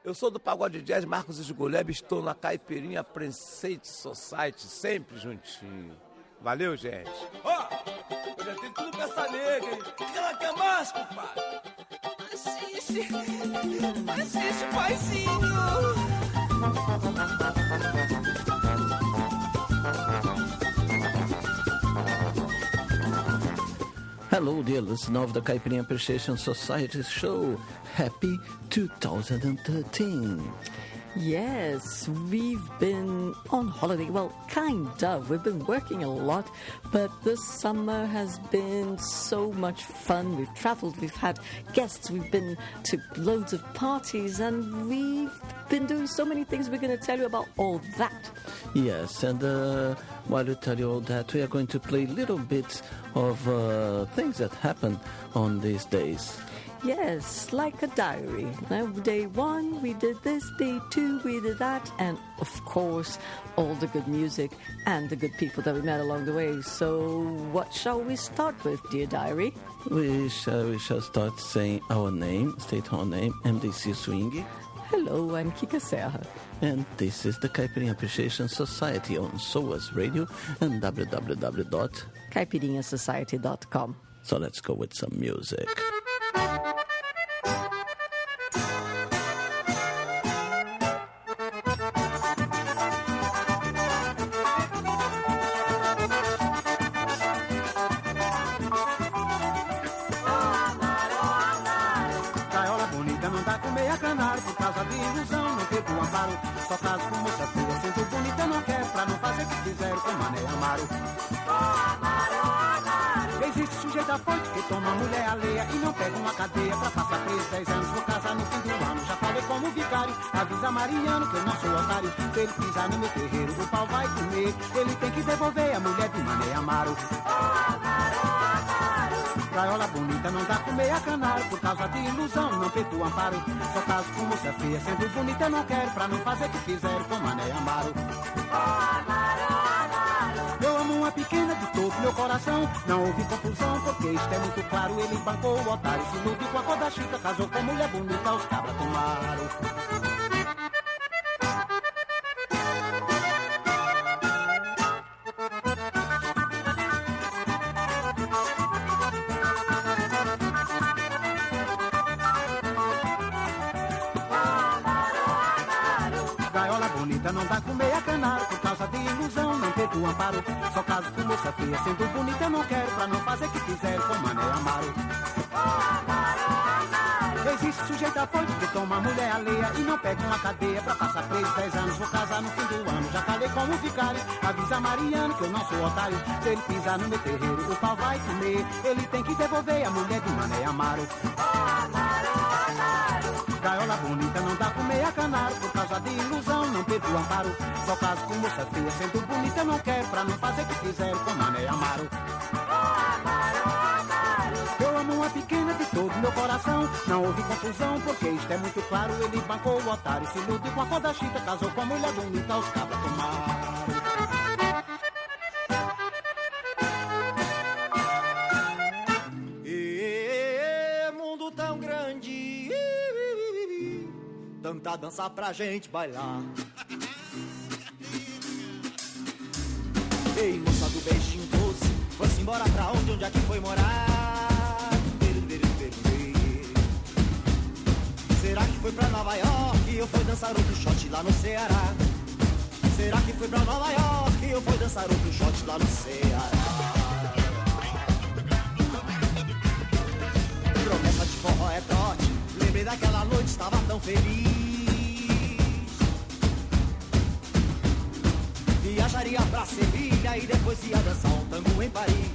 Eu sou do Pagode Jazz, Marcos Esgoleb, estou na Caipirinha Presente Society, sempre juntinho. Valeu, gente. Ó, eu já tenho tudo pra essa nega, hein? O que ela quer mais, compadre? Assiste, paizinho. Hello, dear listener of the Caipirinha Appreciation Society show. Happy 2013. Yes, we've been on holiday. Well, kind of. We've been working a lot, but this summer has been so much fun. We've traveled, we've had guests, we've been to loads of parties, and we've been doing so many things. We're going to tell you about all that. Yes, and while we tell you all that, we are going to play little bits of things that happen on these days. Yes, like a diary. Now, day 1, we did this. Day 2, we did that. And, of course, all the good music and the good people that we met along the way. So, what shall we start with, dear diary? We shall start saying our name, state our name, MDC Swing. Hello, I'm Kika Serra. And this is the Caipirinha Appreciation Society on SOAS Radio and www.caipirinhasociety.com. So let's go with some music. Só caso com moça feia, sendo bonita não quer, pra não fazer o que fizeram com Mané Amaro. Existe sujeito afoito que toma mulher alheia e não pega uma cadeia pra passar preso 10 anos. Vou casar no fim do ano, já falei como vicário. Avisa Mariano que eu não sou otário. Se ele pisar no meu terreiro, o pau vai comer. Ele tem que devolver a mulher de Mané Amaro. Gaiola bonita não dá com meia canário. Por causa de ilusão, não perdoa amparo. Só caso com moça feia, sendo bonita eu não quero, pra não fazer o que fizeram com Mané Amaro. Eu amo uma pequena de todo meu coração. Não houve confusão, porque isto é muito claro. Ele bancou o otário, se iludiu com a cor da chita. Casou com mulher bonita, os cabras tomaram. Não dá com meia canário, por causa de ilusão, não teve o amparo. Só caso com moça feia, sendo bonita eu não quero, pra não fazer o que fizeram com Mané Amaro. Existe sujeito afoito que toma mulher alheia e não pega uma cadeia pra passar preso 10 anos. Vou casar no fim do ano, já falei como vicário. Avisa Mariano que eu não sou otário. Se ele pisar no meu terreiro, o pau vai comer. Ele tem que devolver a mulher de Mané Amaro. Gaiola bonita não dá com meia canário, por causa de ilusão, não teve o amparo. Só caso com moça feia, sendo bonita eu não quero, pra não fazer o que fizeram com Mané Amaro. Eu amo uma pequena de todo meu coração. Não houve confusão, porque isto é muito claro. Ele bancou o otário, se iludiu com a cor da chita. Casou com a mulher bonita, os cabras tomaram. Mundo tão grande, tanta dança pra gente bailar. Ei, moça do beijinho doce, foi-se embora pra onde é que foi morar? Será que foi pra Nova York ou foi dançar outro shot lá no Ceará? Será que foi pra Nova York ou foi dançar outro shot lá no Ceará? Promessa de forró é trote, lembrei daquela noite, estava tão feliz. Viajaria pra Sevilha e depois ia dançar um tango em Paris.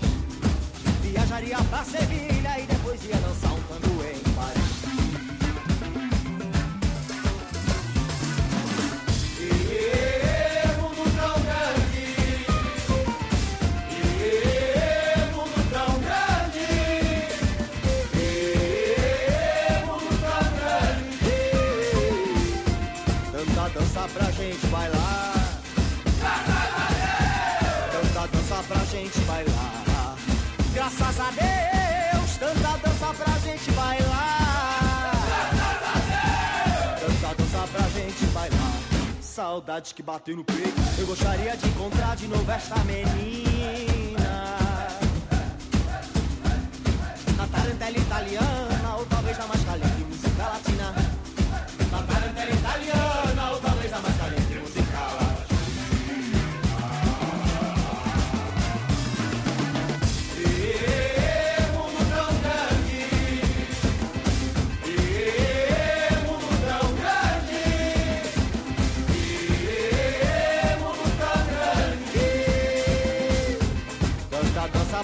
Viajaria pra Sevilha e depois ia dançar um tango em Paris. Mundo tão grande, mundo tão grande, mundo tão grande. Tanta dança pra gente bailar. Tanta dança pra gente bailar. Graças a Deus, tanta dança pra gente bailar. Tanta dança saudades que batem no peito. Eu gostaria de encontrar de novo esta menina, na tarantela italiana, ou talvez na mais caliente música latina. Na tarantela italiana, ou talvez na mais caliente música latina.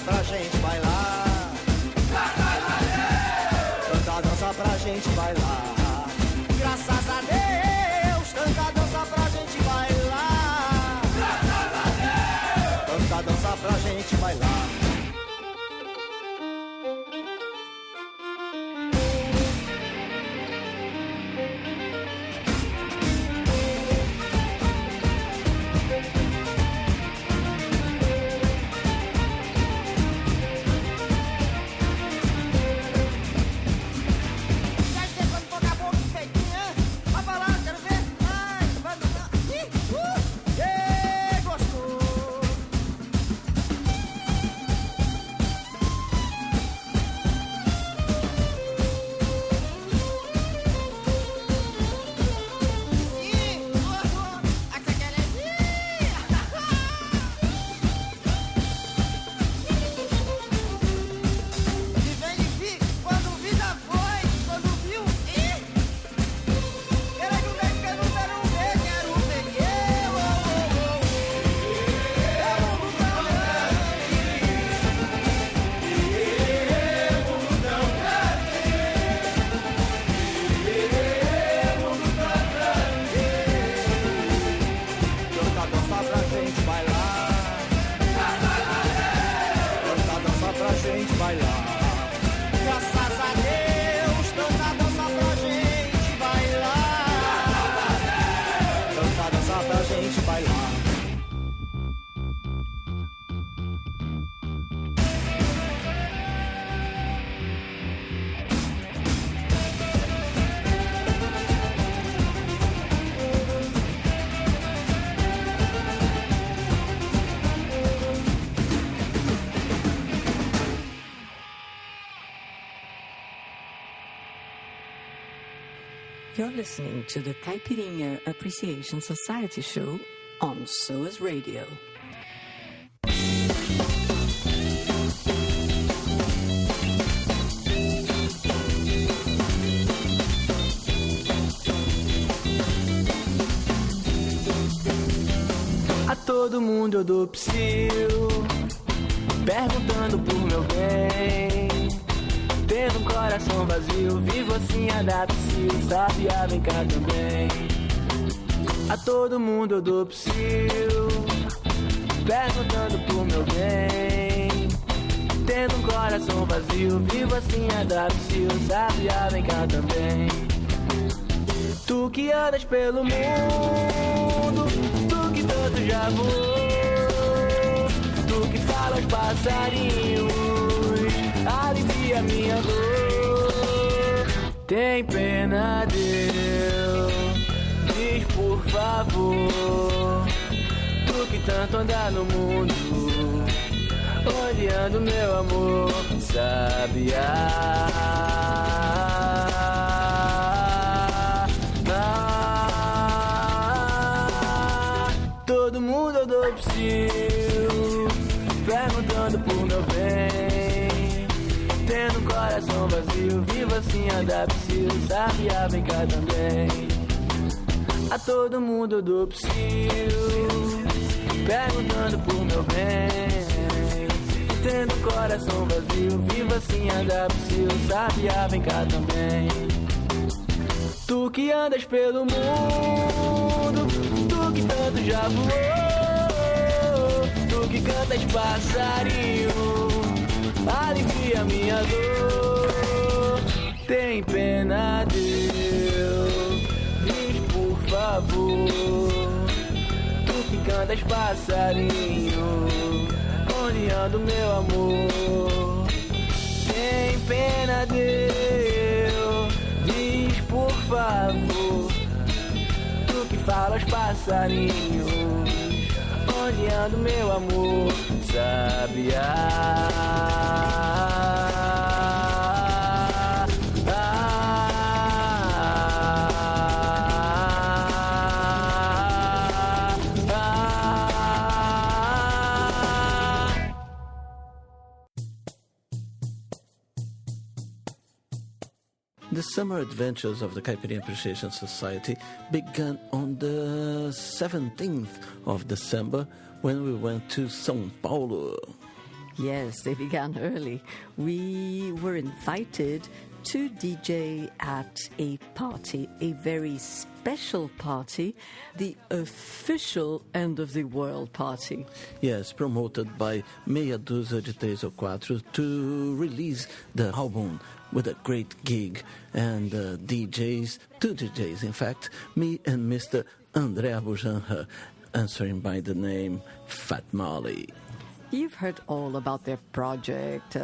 Pra gente bailar, tanta dança pra gente bailar. Graças a Deus, tanta dança pra gente bailar. Graças a Deus, tanta dança pra gente bailar. You're listening to the Caipirinha Appreciation Society show on SOAS Radio. A todo mundo eu dou psil, perguntando por meu bem. Tendo um coração vazio, vivo assim a dar psil, sabia, vem cá também. A todo mundo eu dou psil, perguntando por meu bem. Tendo um coração vazio, vivo assim a dar psil, sabia, vem cá também. Tu que andas pelo mundo, tu que tanto já voou, tu que fala aos passarinhos, alivia minha dor. Tem pena Deus, diz por favor. Tu que tanto anda no mundo, olhando meu amor, sabiá. Todo mundo eu dou psil, perguntando por meu bem. Tendo um coração vazio, vivo assim a dar psil, sabia, vem cá também. A todo mundo eu dou psil, perguntando por meu bem. Tendo um coração vazio, vivo assim a dar psil, sabia, vem cá também. Tu que andas pelo mundo, tu que tanto já voou, tu que cantas passarinho, alivia minha dor. Tem pena Deus, diz por favor. Tu que cantas passarinho, olhando meu amor. Tem pena Deus, diz por favor. Tu que fala aos passarinhos, onde anda o meu amor, sabiá. The summer adventures of the Caipirinha Appreciation Society began on the 17th of December when we went to São Paulo. Yes, they began early. We were invited to DJ at a party, a very special party, the official End of the World party. Yes, promoted by Meia Dúzia de Três ou Quatro to release the album with a great gig. And DJs, two DJs in fact, me and Mr. André Abujanra, answering by the name Fat Molly. You've heard all about their project,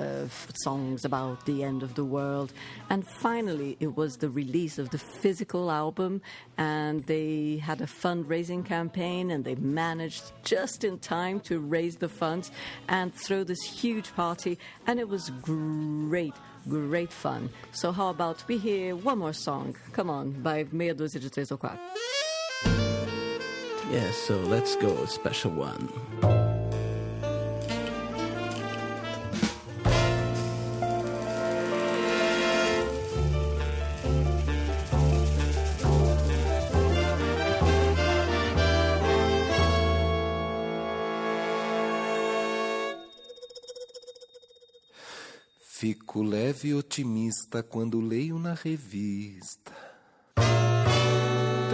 songs about the end of the world, and finally it was the release of the physical album, and they had a fundraising campaign, and they managed just in time to raise the funds and throw this huge party, and it was great fun. So how about we hear one more song, come on, by Meia Dúzia de Três ou Quatro. Yes, so let's go, a special one. Fico leve e otimista quando leio na revista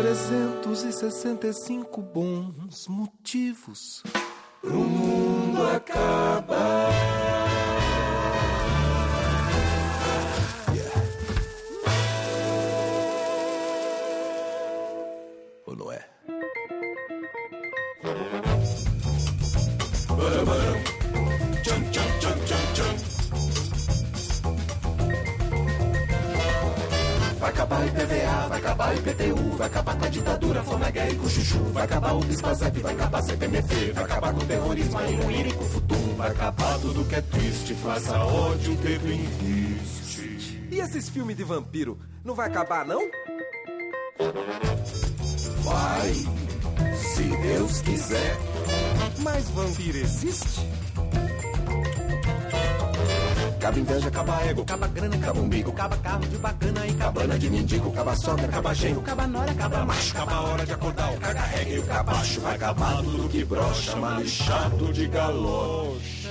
365 bons motivos pro mundo acabar. Yeah. Ou não é? Tcham, tcham, tcham, tcham, tcham. Vai acabar o IPVA, vai acabar o IPTU, vai acabar com a ditadura, Fonagué e com o Chuchu, vai acabar o Biscazep, vai acabar a CPMF, vai acabar com o terrorismo, aí o Iri com o Futum, vai acabar tudo que é triste, faça ódio que existe. E esses filmes de vampiro, não vai acabar não? Vai, se Deus quiser. Mas vampiro existe? Acaba inveja, acaba ego, acaba grana, acaba umbigo, acaba carro de bacana e cabana de mendigo, acaba sogra, acaba genro, acaba nora, acaba macho, acaba a hora de acordar, o caga reggae e o cabacho, vai acabar tudo que brocha, mal e chato de galocha.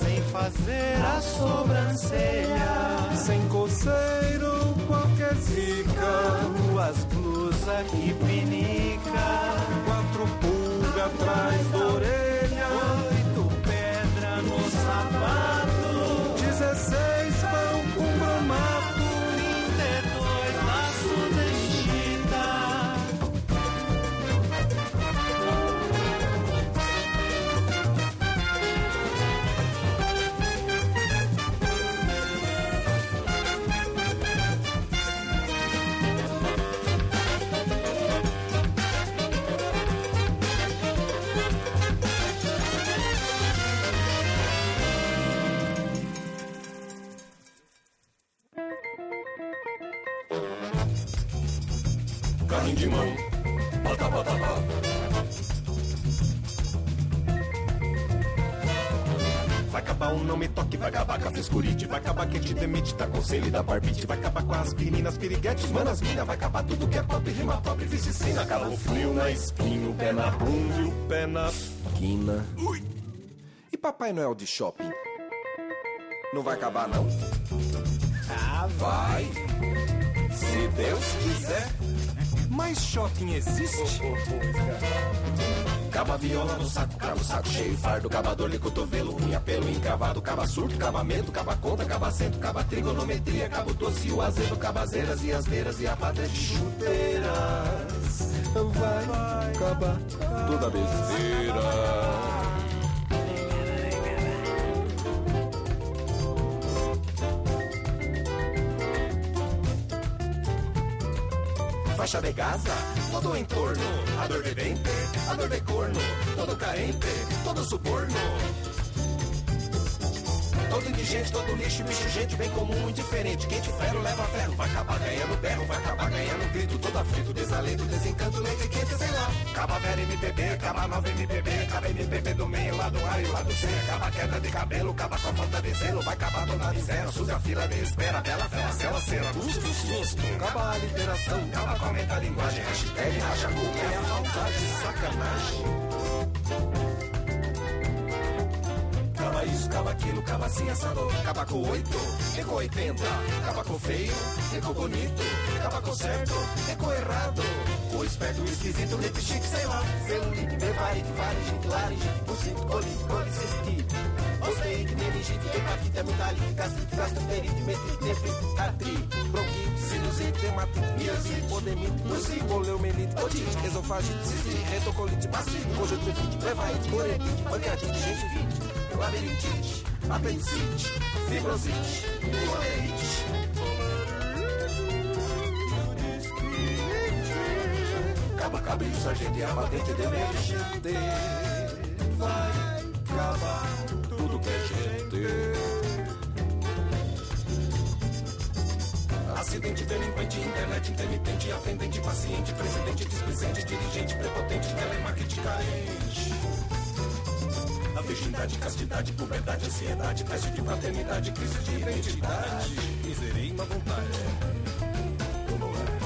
Sem fazer a sobrancelha, Sem coceiro, qualquer zica, duas blusas que pinica, 4 pulgas atrás da orelha, 8 pedras no sapato, 16 pão com bromato, 32 laço de chita. Carrinho de mão, bota, bota, bota. Vai acabar o não me toque, vai acabar com a frescurite, vai acabar quem te demite, tá conselho da barbite, vai acabar com as meninas piriguetes, manas mina, vai acabar tudo que é pop, rima pop, vicicina, acaba o frio na esquina, o pé na bunda e o pé na esquina. Ui. E Papai Noel de shopping? Não vai acabar não? Ah, vai, se Deus quiser. Mas shopping existe? Caba viola no saco, caba o saco cheio, fardo, caba dor de cotovelo, unha, pelo encravado, caba surto, caba medo, caba conta, caba cento, caba trigonometria, caba o doce e o azedo, cabazeiras e as beiras e a pátria de chuteiras. Vai acabar toda besteira. Faixa de Gaza, todo o entorno, a dor de dente, a dor de corno, todo carente, todo suborno. Todo indigente, todo lixo, bicho, gente bem comum, indiferente. Quem te ferro, leva ferro, vai acabar ganhando berro, vai acabar ganhando grito, todo aflito, desalento, desencanto, leite quente, sei lá. Acaba velho MPB, acaba nova MPB, acaba MPB do meio, lá do ar e lá do C. Acaba a queda de cabelo, acaba com a falta de zelo, vai acabar toda miséria, suja a fila de espera, bela fela, cela, cera, susto, acaba a literação, acaba com a metalinguagem, hashtag racha cuca, é a falta de sacanagem. Acaba isso, acaba aquilo, acaba assim assado. Acaba com 8, ficou 80. Acaba com feio, ficou bonito. Acaba com certo, ficou errado. O esperto, o esquisito, repetir que sei lá. Celulite, nevarite, faringite, laringite, bucite, colite, colicistite. Osteite, meningite, hepatite, amidalite, gastrite, gastroenterite, metrite, nefrite, artrite, bronquite, sinusite, dermatite, miosite, podemite, bursite, poliomielite, otite, esofagite, cistite, retocolite, bastite, conjuntivite, plevaite, coretite, pancreatite, gengivite, labirintite, apendicite, fibrosite, colerite. Acaba isso, a gente abatente de emergente. Vai acabar tudo que é gente. Acidente, delinquente, internet, intermitente, atendente, paciente, presidente, displicente, dirigente, prepotente, telemarketing carente. A virgindade, castidade, puberdade, ansiedade, teste de paternidade, crise de identidade. Miseria e má vontade. Como é?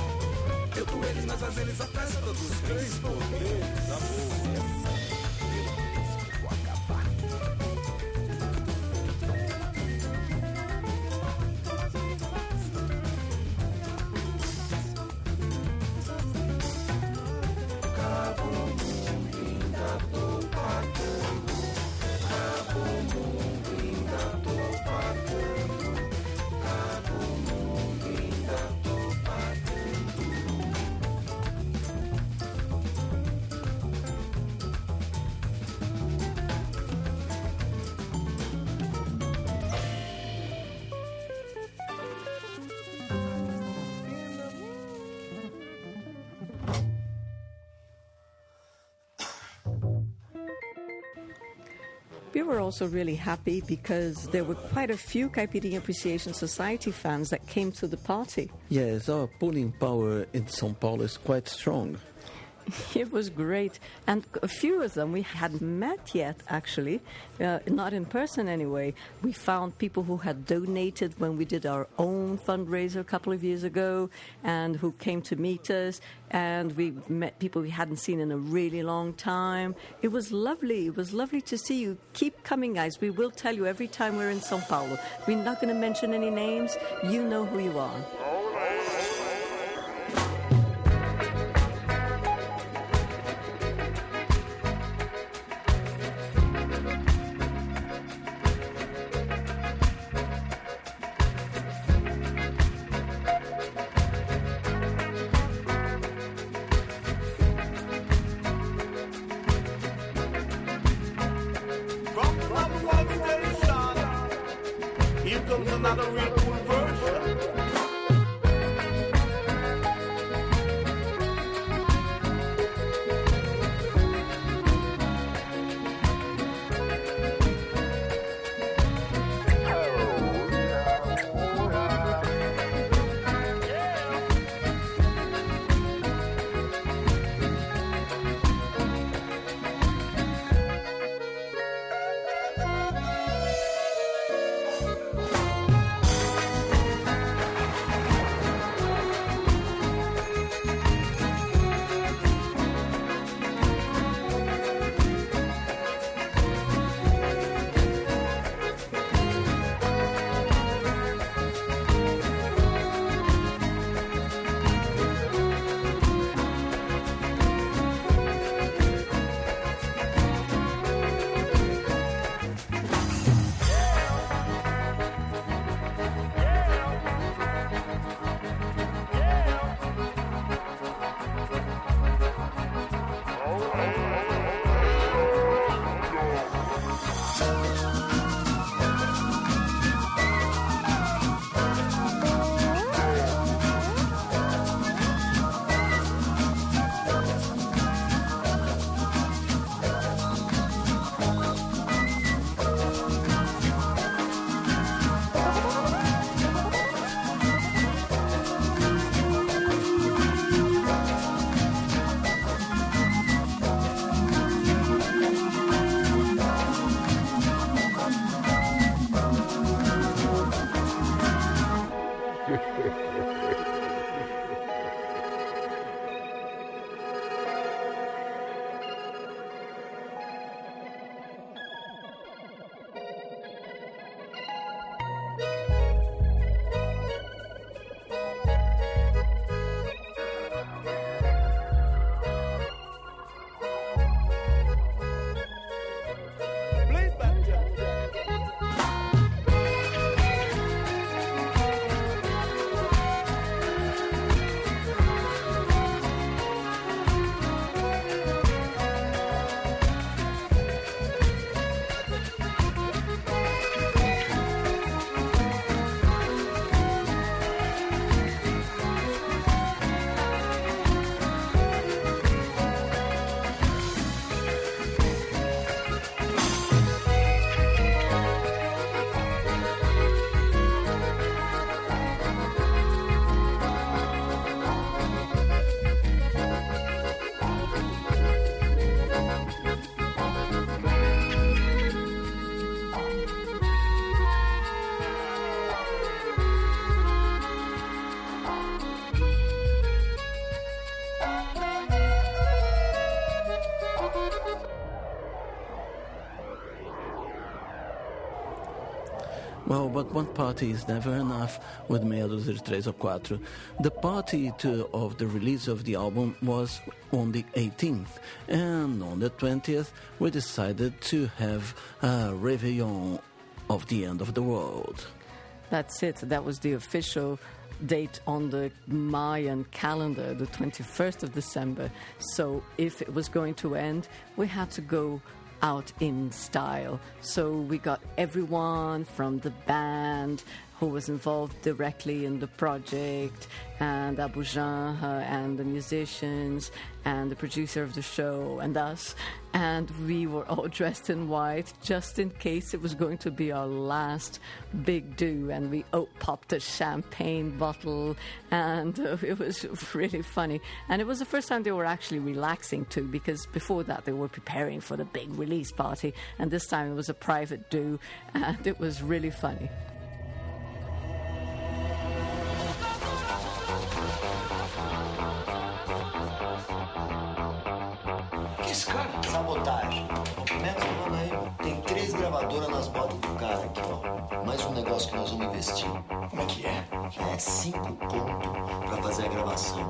Eu com eles, nas eles, a festa dos três poderes, amor. We were also really happy because there were quite a few Caipirinha Appreciation Society fans that came to the party. Yes, our pulling power in São Paulo is quite strong. It was great. And a few of them we hadn't met yet, actually, not in person anyway. We found people who had donated when we did our own fundraiser a couple of years ago and who came to meet us. And we met people we hadn't seen in a really long time. It was lovely. It was lovely to see you. Keep coming, guys. We will tell you every time we're in São Paulo. We're not going to mention any names. You know who you are. Another real cool version. Well, but one party is never enough with Meia Dúzia de Três ou Quatro. The party of the release of the album was on the 18th, and on the 20th we decided to have a Réveillon of the end of the world. That's it. That was the official date on the Mayan calendar, the 21st of December. So if it was going to end, we had to go out in style. So we got everyone from the band who was involved directly in the project, and Abu Janra, and the musicians, and the producer of the show, and us. And we were all dressed in white, just in case it was going to be our last big do. And we popped a champagne bottle, and it was really funny. And it was the first time they were actually relaxing too, because before that they were preparing for the big release party, and this time it was a private do, and it was really funny. Sabotagem. Mete o nome aí, mano. Tem 3 gravadoras nas botas do cara aqui, ó. Mais um negócio que nós vamos investir. Como é que é? É 5 conto pra fazer a gravação.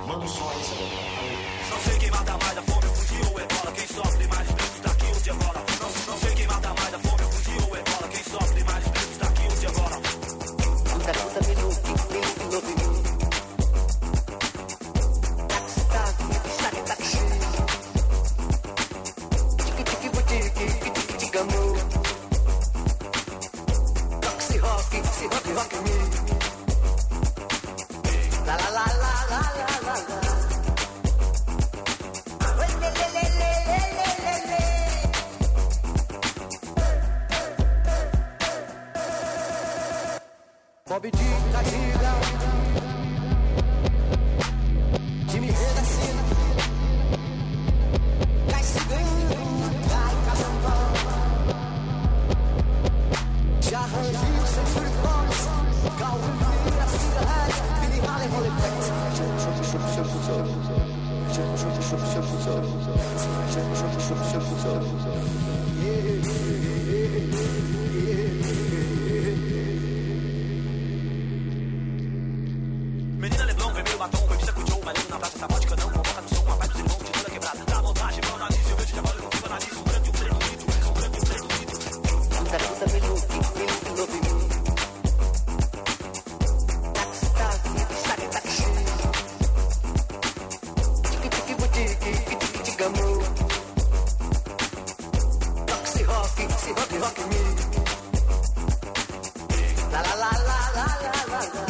Manda o som aí, Sabotagem. Não sei quem mata mais, a fome, o fuzil ou ebola. Quem sofre mais presos daqui o dia bola. Não sei quem mata mais, a fome, o fuzil ou ebola. Quem sofre mais presos daqui o dia bola. Rock me. La la la la la la la la. Le le le le le le le. Bob Dica, diga. Jimmy Redacina. Cai cigano, cai caramba. Já arranjei sempre fortes. Calvin, Mira, Cigarettes, Billy Halley, Holy Facts. Menina Leblon, vermelho batom, revista com o Joe, malhando na praça, sabótica não, convoca no som, uma vibe dos irmãos, de toda quebrada. Dá montagem, meu nariz, eu vejo de agora, eu não vivo nariz, um grande, um preto, um grande, um preto, rock me. La la la la la la la la.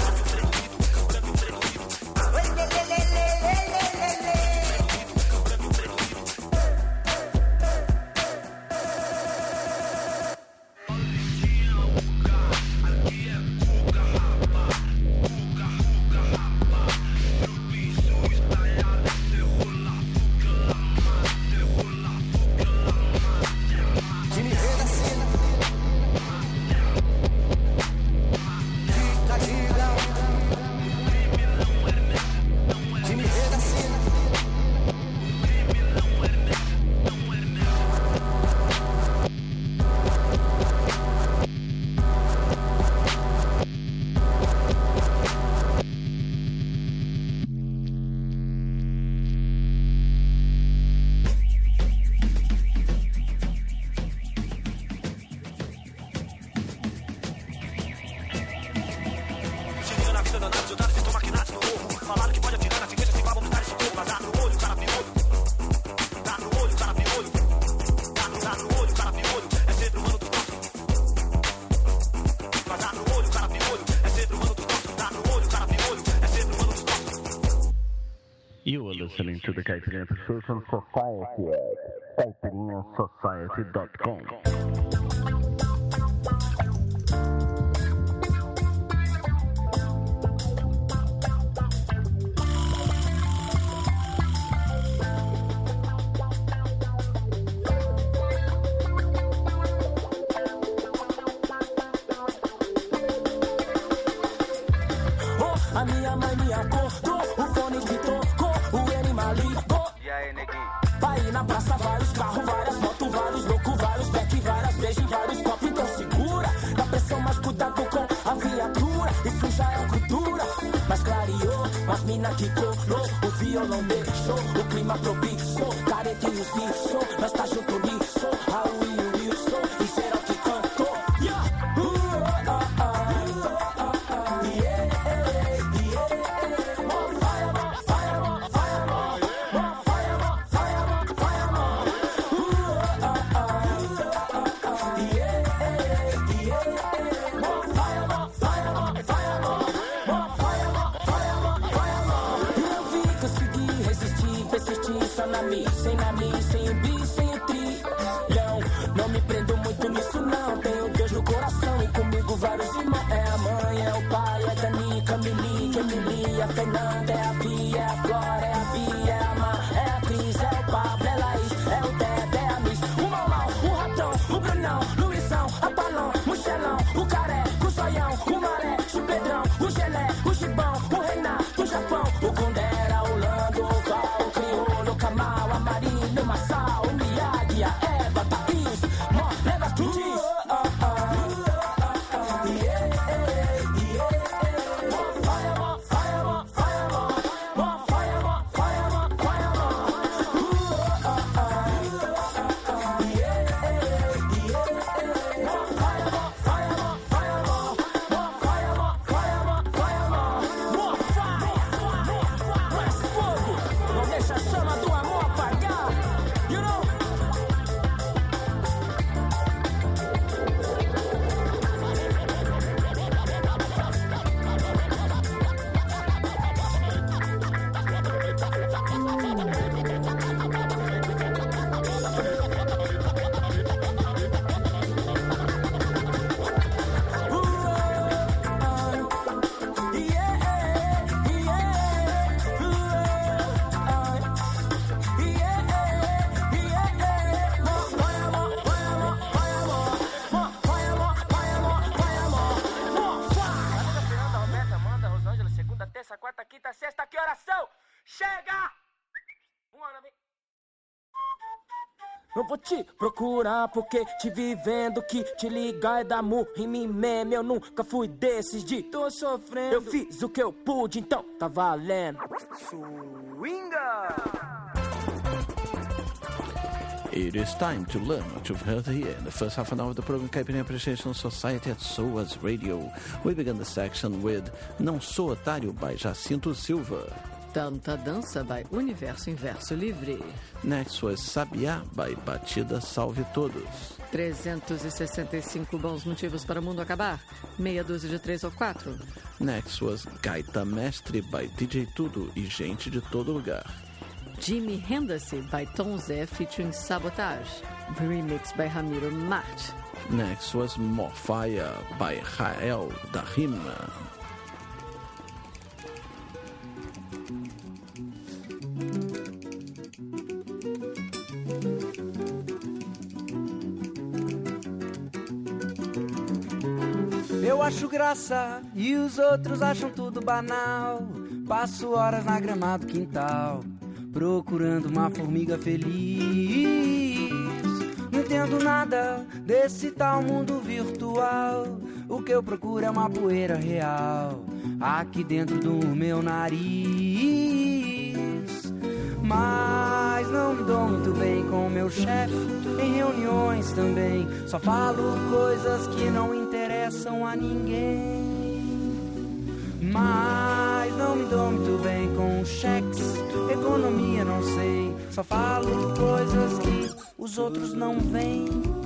You are listening to the Caipirinha Persuasion Society at caipirinhasociety.com. A minha mãe me acordou, o fone que tocou, o Enima ligou. E aí, neguinho? Vai na praça, vários carros, várias motos, vários loucos, vários back, várias beijos, vários copos, então segura. Na pressão mais que colou, o violão deixou, o clima propício, careta e os bichos, nós tá junto nisso, Raul e o Wilson, e geral que cantou. Sem na mi, sem o bi, sem o trilhão. Não me prendo muito nisso não. Tenho Deus no coração e comigo vários irmãos. É a mãe, é o pai, é a Dani, Camille, Emily, a Fernanda, é a Bia, é a Glória, é a Bia, é a Má, é a Cris, é o Pablo, é a Laís, é o Débora, é a Miss, o Maumau, o Ratão, o Brunão, Luizão, a Palão, o Xelão, o Careca, o Zoião, o Maré, o Pedrão, o Gelé, o Gibão, o Renato, o Japão, o Kundera, o Lando, o Val, o Crioulo, o Kamal, a Marília, o Massal, o Miyagi, a Eva, Thaís, Mó, leva que diz. Não vou te procurar porque te vi vendo que te ligar é dar murro em mim mesmo. Eu nunca fui desses de tô sofrendo. Eu fiz o que eu pude, então tá valendo. Swinga! It is time to learn what you've heard here in the first half an hour of the program Caipirinha Appreciation Society at SOAS Radio. We began the section with Não Sou Otário by Jacinto Silva. Tanta Dança by Universo Inverso Livre. Next was Sabiá by Batida Salve Todos. 365 bons motivos para o mundo acabar. Meia dúzia de 3 ou 4. Next was Gaita Mestre by DJ Tudo e Gente de Todo Lugar. Jimi Henderson by Tom Zé featuring Sabotage. Remix by Ramiro Mart. Next was Morfire by Rael da Rima. Eu acho graça e os outros acham tudo banal. Passo horas na grama do quintal, procurando uma formiga feliz. Não entendo nada desse tal mundo virtual. O que eu procuro é uma poeira real aqui dentro do meu nariz. Mas não me dou muito bem com o meu chefe, em reuniões também. Só falo coisas que não interessam a ninguém. Mas não me dou muito bem com cheques, economia não sei. Só falo coisas que os outros não veem.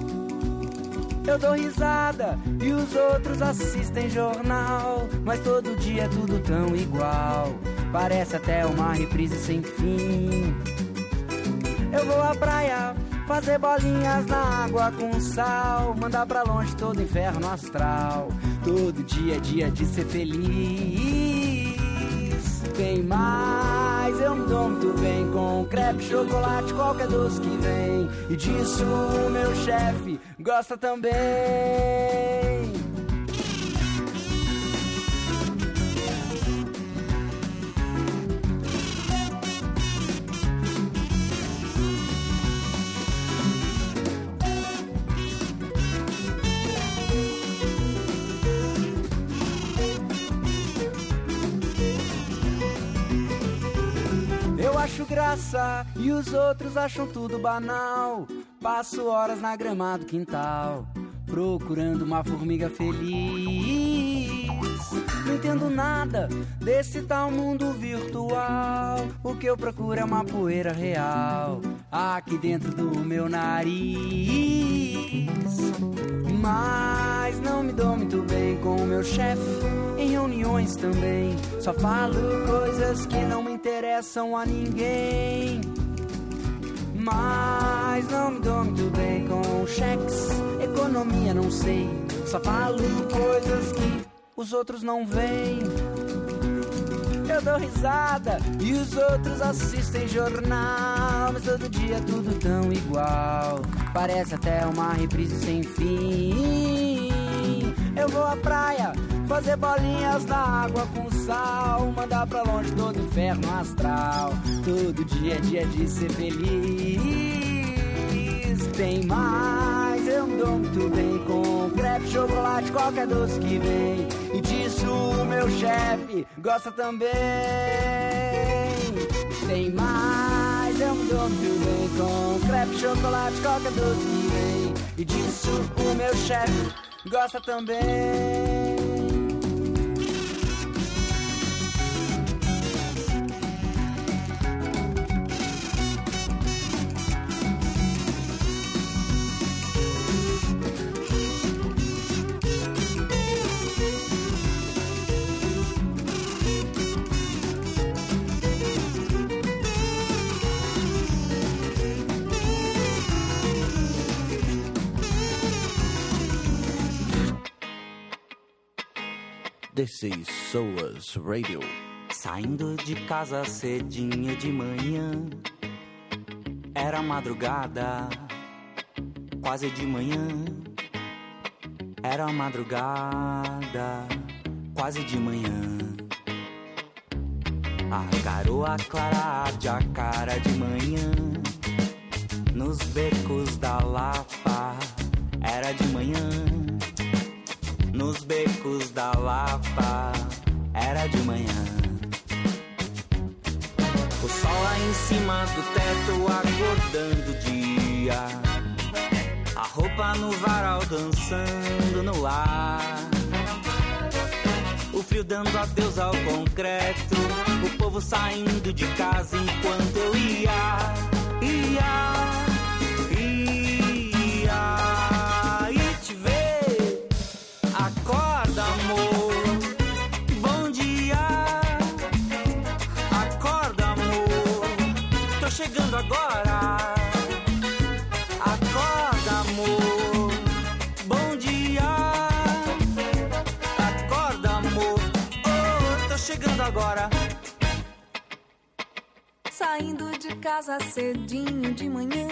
Eu dou risada e os outros assistem jornal, mas todo dia é tudo tão igual, parece até uma reprise sem fim. Eu vou à praia fazer bolinhas na água com sal, mandar pra longe todo inferno astral. Todo dia é dia de ser feliz. Bem mais, eu me dou muito bem com crepe, chocolate, qualquer doce que vem. E disso o meu chefe gosta também. graça e os outros acham tudo banal. Passo horas na grama do quintal, procurando uma formiga feliz. Não entendo nada desse tal mundo virtual. O que eu procuro é uma poeira real aqui dentro do meu nariz. Mas não me dou muito bem com o meu chefe, em reuniões também. Só falo coisas que não me interessam a ninguém. Mas não me dou muito bem com cheques, economia não sei. Só falo coisas que os outros não veem. Eu dou risada e os outros assistem jornal, mas todo dia tudo tão igual, parece até uma reprise sem fim. Eu vou à praia fazer bolinhas na água com sal, mandar pra longe todo inferno astral. Todo dia é dia de ser feliz. Tem mais, eu me dou muito bem com crepe, chocolate, qualquer doce que vem. E disso o meu chefe gosta também. Tem mais, eu me dou muito bem com crepe, chocolate, qualquer doce que vem. E disso o meu chefe gosta também. This is SOAS Radio. Saindo de casa cedinho de manhã, era madrugada, quase de manhã. Era madrugada, quase de manhã. A garoa clara arde a cara de manhã, nos becos da Lapa. Era de manhã, nos becos da Lapa, era de manhã. O sol lá em cima do teto acordando o dia, a roupa no varal dançando no ar, o frio dando adeus ao concreto, o povo saindo de casa enquanto eu ia te ver. Acorda, amor, bom dia. Acorda, amor, tô chegando agora. Acorda, amor, bom dia. Acorda, amor, oh, tô chegando agora. Saindo de casa cedinho de manhã,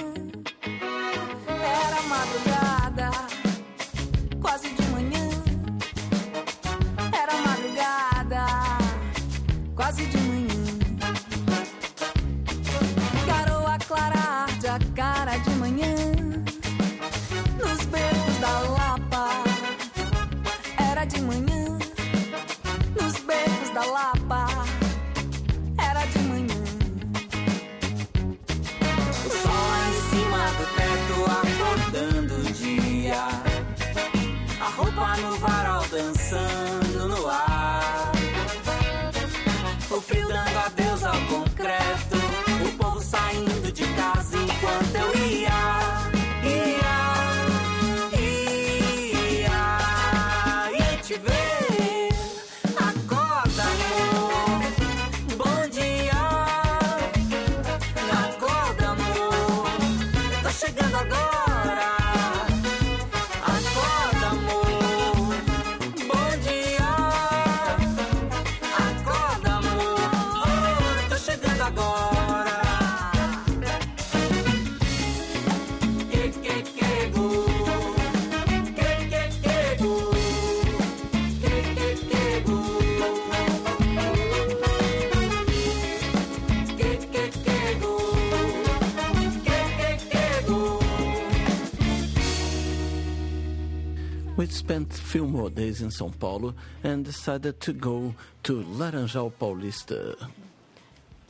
era madrugada, quase de manhã. Era madrugada, quase de manhã. Garoa clara arde a cara de manhã, nos becos da Lapa. Era de manhã, nos becos da Lapa. Era de manhã. O sol lá em cima do teto acordando o dia, a roupa no varal dançando no ar, o frio dando adeus ao concreto, o povo saindo de casa enquanto eu ia te ver. Acorda, amor, bom dia. Acorda, amor, tô chegando agora. Acorda, amor, bom dia. Acorda, amor, oh, tô chegando agora. We spent a few more days in São Paulo and decided to go to Laranjal Paulista.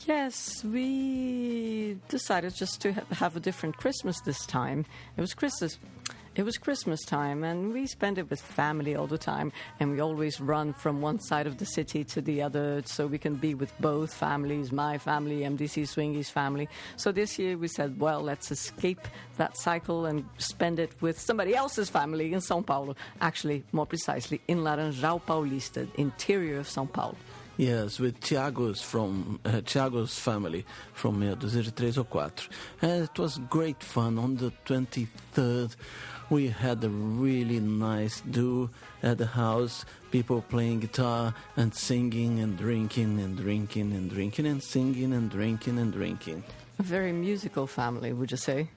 Yes, we decided just to have a different Christmas this time. It was Christmas time, and we spend it with family all the time, and we always run from one side of the city to the other so we can be with both families, my family, MDC Swingy's family. So this year we said, well, let's escape that cycle and spend it with somebody else's family in São Paulo. Actually, more precisely, in Laranjal Paulista, interior of São Paulo. Yes, with Thiago's family from 203 and it was great fun. On the 23rd, we had a really nice do at the house. People playing guitar and singing and drinking and drinking and drinking and singing and drinking and drinking. A very musical family, would you say?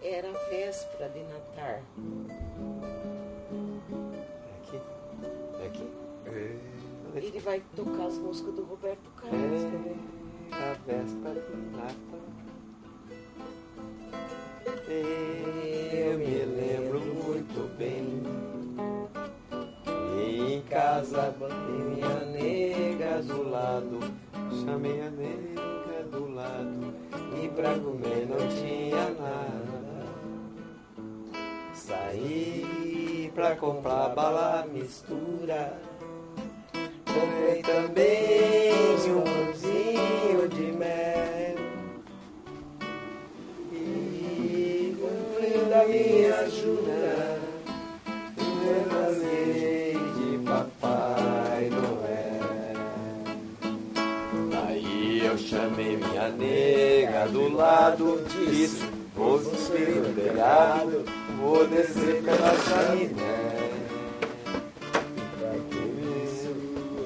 Era véspera de Natal. Ele vai tocar as músicas do Roberto Carlos. A véspera de Natal. Eu me lembro muito bem. Em casa botei minha nega do lado. Chamei a nega do lado. E pra comer não tinha nada. Saí pra comprar bala mistura. Comprei também um pãozinho de mel. E cumprindo a minha jura, levei de Papai Noel. Aí eu chamei minha nega do lado, disse: vou subir no telhado, vou descer pela chaminé.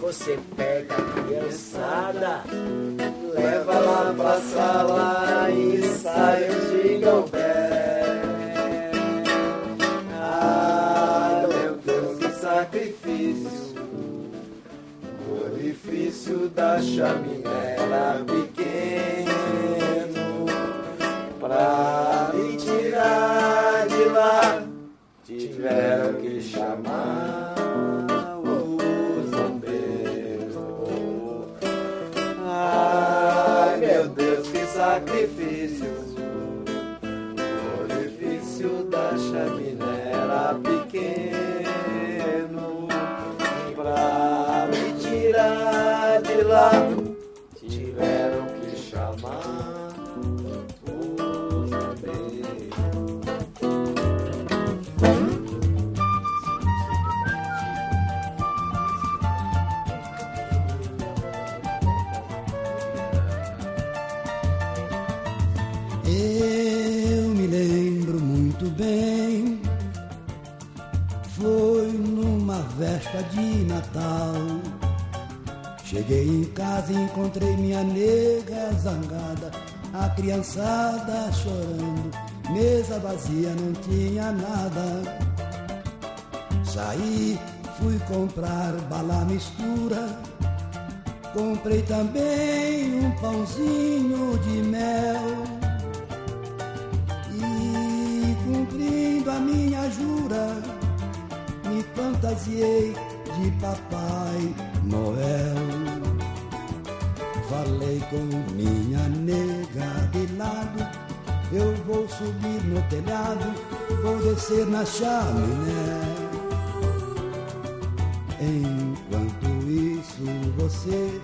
Você pega a criançada, leva lá pra sala e sai o jingle bell. Ah, meu Deus, que sacrifício! O orifício da chaminé era pequeno. Pra me tirar de lá, tiveram que chamar sacrifício. O orifício da chaminé era pequeno. Pra me tirar de lá, tiveram que chamar os bombeiros. Eu me lembro muito bem, foi numa véspera de Natal. Cheguei em casa e encontrei minha nega zangada, a criançada chorando, mesa vazia, não tinha nada. Saí, fui comprar bala mistura, comprei também um pãozinho de mel. Cumprindo a minha jura, me fantasiei de Papai Noel. Falei com minha nega de lado, eu vou subir no telhado, vou descer na chaminé. Enquanto isso você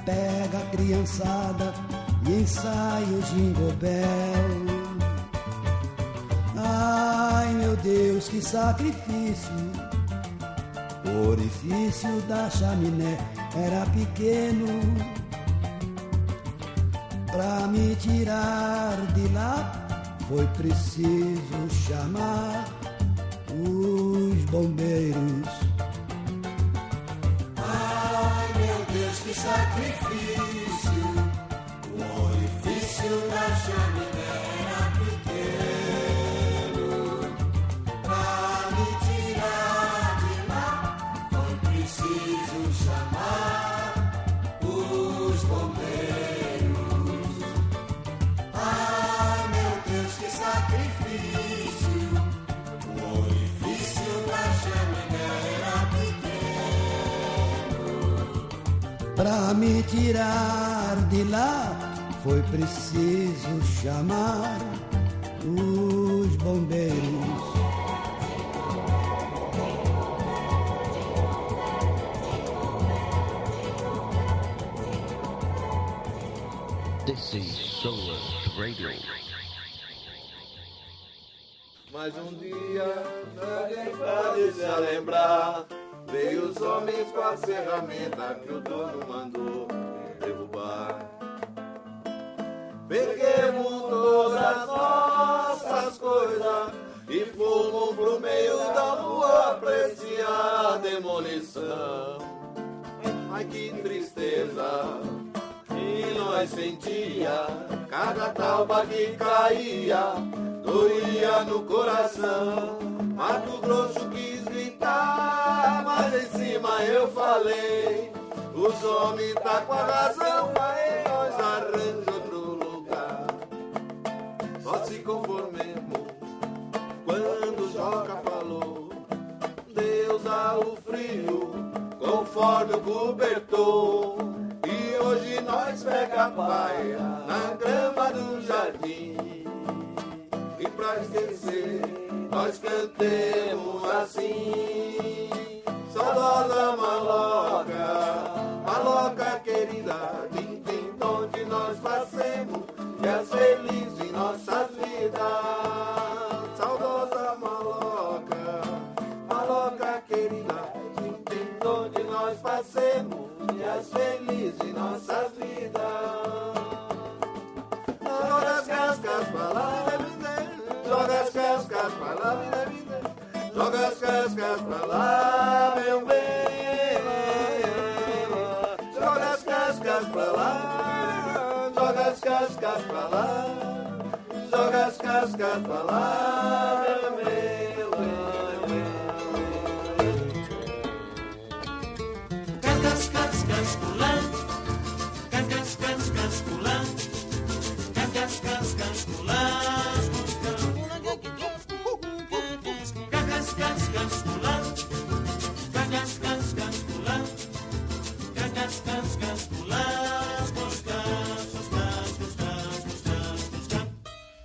pega a criançada e ensaia o jingle bell. Ai, meu Deus, que sacrifício! O orifício da chaminé era pequeno. Pra me tirar de lá, foi preciso chamar os bombeiros. Ai, meu Deus, que sacrifício! O orifício da chaminé era pequeno. Pra me tirar de lá foi preciso chamar os bombeiros. This is Solar Radio. Mas um dia, alguém parecia lembrar, veio os homens com a ferramenta que o dono mandou derrubar. Peguemos todas as nossas coisas e fomos pro meio da rua apreciar a demolição. Ai que tristeza que nós sentia, cada talba que caía doía no coração. Mato Grosso quis gritar, mas em cima eu falei, os homens tá com a razão, aí nós arranjamos outro lugar. Só se conformemos quando o Joca falou, Deus dá o frio conforme o cobertor. E hoje nós pega a paia na grama do jardim, e pra esquecer nós cantemos assim. Saudosa maloca, maloca querida, tem onde nós passemos dias felizes em nossas vidas. Saudosa maloca, maloca querida, tem onde nós passemos dias felizes em nossas vidas. Joga as cascas pra lá, joga as cascas pra lá, joga as cascas pra lá, meu bem. Joga as cascas pra lá, joga as cascas pra lá, joga as cascas pra lá, meu bem. Cascas, cascas, pulando, cascas, cascas, pulando, cascas, cascas, pulando, cascas, cascas, pulando, cascas, cascas, pulando, cascas, cascas, pulando,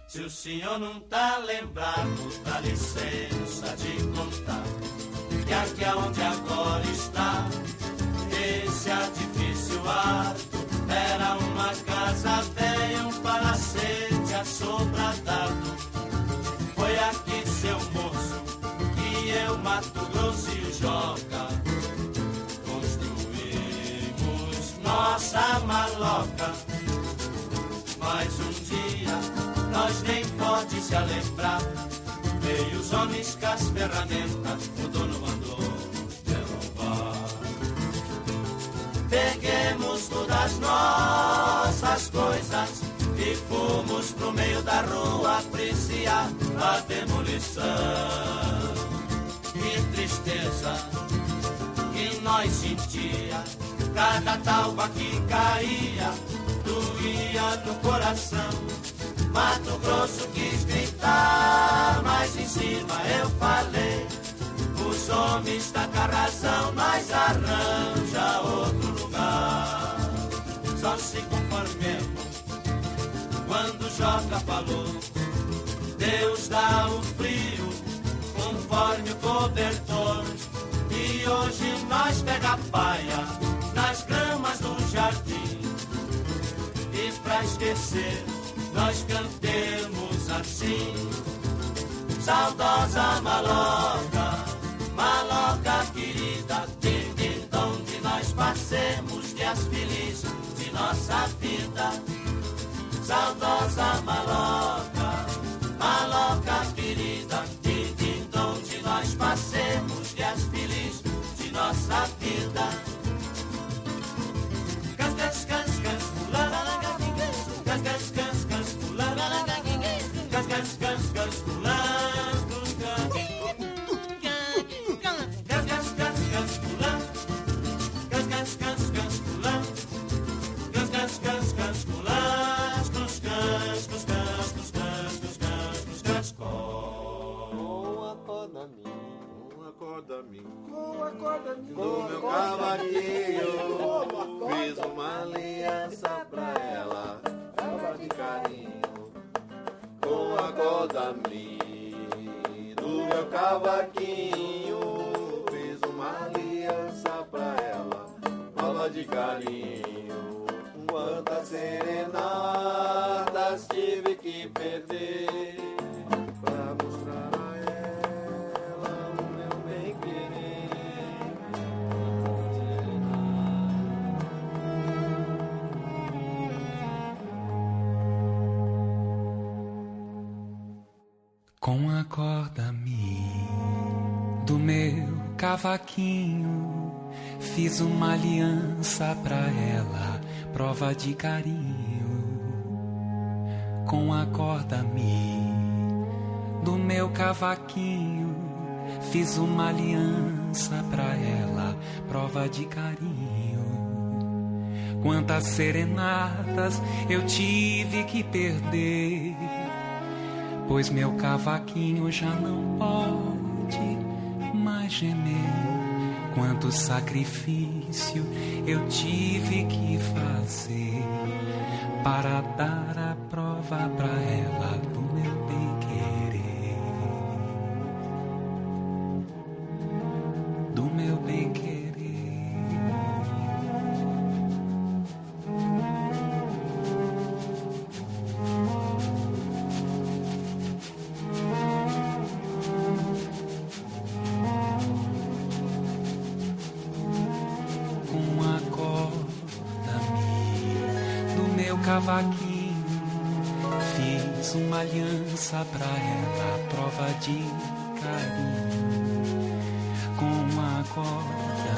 se o senhor não tá lembrado, dá licença de contar que aqui aonde agora está esse edifício alto era uma casa velha, um palacete assobradado. Foi aqui, seu moço, que eu, Mato Grosso e o Joca construímos nossa maloca. Mas um dia nós nem pode se lembrar, veio os homens com as ferramentas, o dono mandou derrubar. Peguemos todas as nossas coisas e fomos pro meio da rua apreciar a demolição. Que tristeza que nós sentia, cada talba que caía doía no coração. Mato Grosso quis gritar, mas em cima eu falei, os homens tá com a razão, nós arranja outro lugar. Só se conformemos quando Joca falou, Deus dá o frio conforme o cobertor. E hoje nós pega a paia nas gramas do jardim, e pra esquecer nós cantemos assim. Saudosa maloca, maloca querida, tem onde nós passemos dias felizes de nossa vida. Saudosa maloca, maloca querida, tem onde nós passemos dias felizes de nossa vida. Cascas, cascas, pulando, cascas, cascas, pulando, cascas, cascas, pulando. Com meu cavaquinho fiz acorda me do meu cavaquinho, fiz uma aliança pra ela, prova de carinho. Quantas serenatas tive que perder pra mostrar a ela o meu bem querer. Com a corda-me do meu cavaquinho, fiz uma aliança pra ela, prova de carinho. Com a corda-me do meu cavaquinho, fiz uma aliança pra ela, prova de carinho. Quantas serenatas eu tive que perder, pois meu cavaquinho já não pode mais gemer. Quanto sacrifício eu tive que fazer para dar a prova pra ela do meu bem-querer, do meu bem-querer. Cavaquinho, fiz uma aliança pra ela, prova de carinho. Com a corda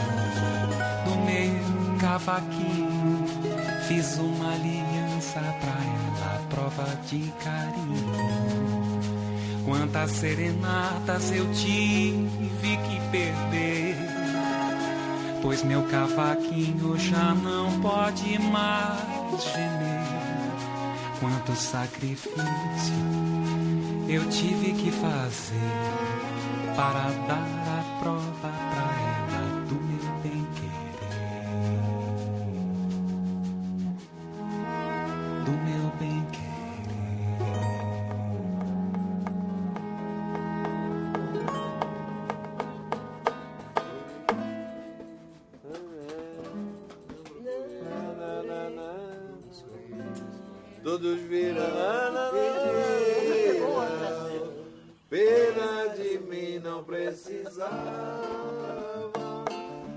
do meu cavaquinho, fiz uma aliança pra ela, prova de carinho. Quantas serenatas eu tive que perder, pois meu cavaquinho já não pode mais gemer. Quanto sacrifício eu tive que fazer para dar a prova pra ela do meu bem-querer, do meu bem-querer. Todos viram, pena de mim não precisava.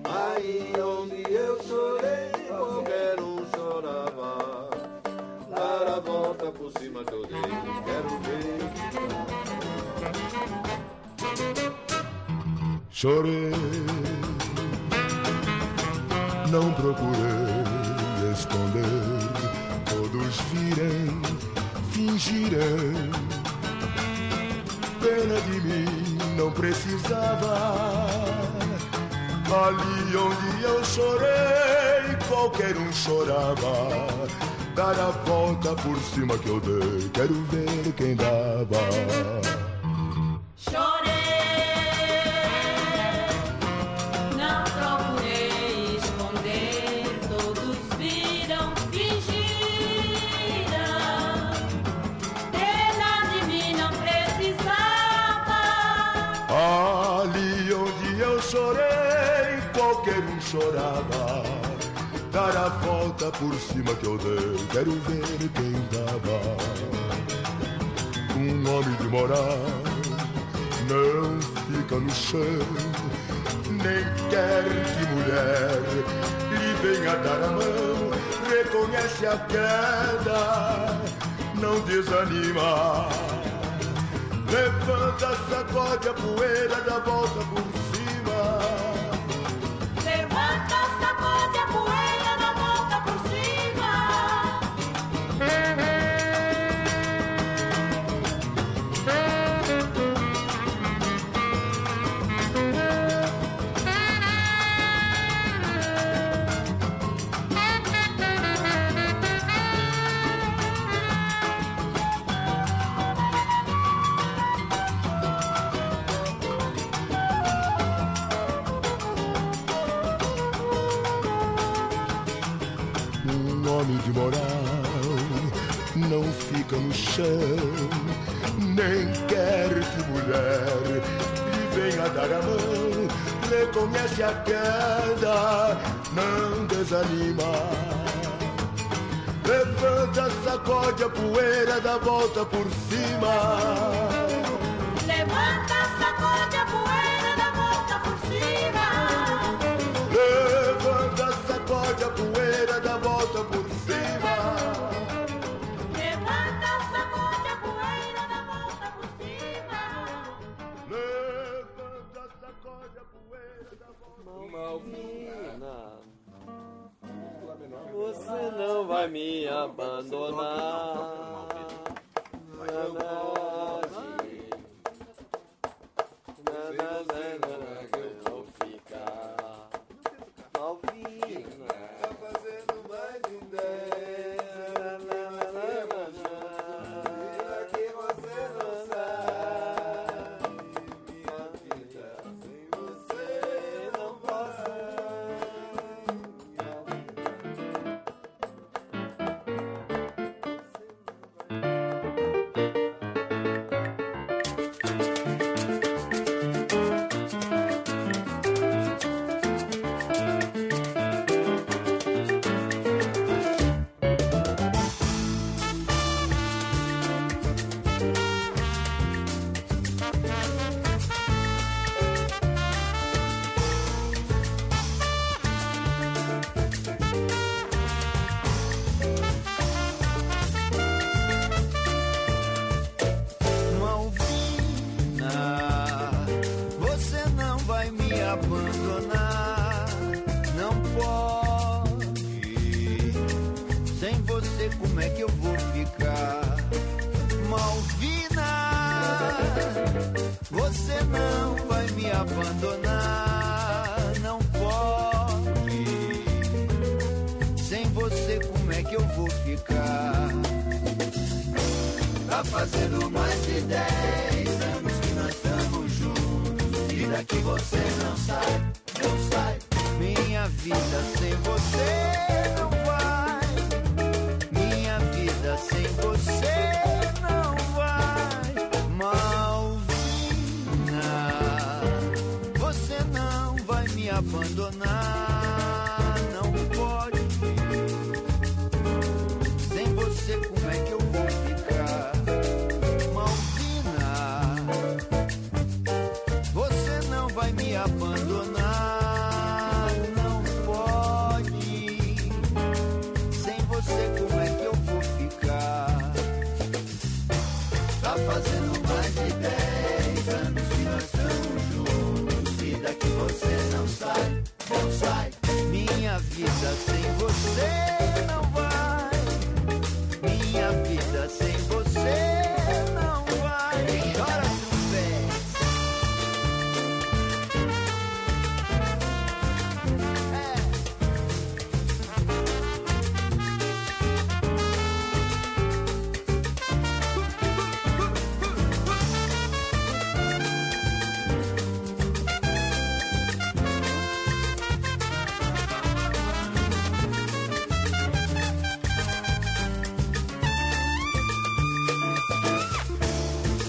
Aí onde eu chorei, qualquer um chorava. Dar a volta por cima que eu dei, quero ver. Chorei, não procurei esconder. Todos virem, fingirem, pena de mim não precisava. Ali onde eu chorei, qualquer um chorava. Dar a volta por cima que eu dei, quero ver quem dava. Chorei, qualquer um chorava. Dar a volta por cima que eu dei, quero ver quem dava. Um homem de moral não fica no chão, nem quer que mulher lhe venha dar a mão. Reconhece a queda, não desanima. Levanta, sacode a poeira, dá volta por cima. Levanta, sacode a poeira, dá volta por cima. não fica no chão, nem quer que mulher lhe venha dar a mão, reconhece a queda, não desanima. Levanta, sacode a poeira, dá volta por cima. Levanta, sacode a poeira, dá volta por cima. Levanta, sacode a poeira, dá volta por cima. Levanta, sacode a poeira, dá volta por cima. Levanta, sacode a poeira, dá volta por cima. Malvina, você não vai me abandonar. Não fica. Malvina, tá fazendo mais de 10. Vida que você não sabe. Minha vida sem você não passa. abandonar, não pode. Sem você como é que eu vou ficar? Malvina, você não vai me abandonar, não pode. Sem você como é que eu vou ficar? Tá fazendo mais de 10 anos que nós estamos juntos, e daqui você não sai, não sai. Minha vida sem você não vai, minha vida sem você não vai. Malvina, você não vai me abandonar, não pode. Sem você como é que eu vou ficar? Vai me abandonar, não pode. Sem você como é que eu vou ficar? Tá fazendo mais de 10 anos que nós estamos juntos, e daqui você não sai, não sai. Minha vida sem você não vai, minha vida sem você não vai. Chora no pé.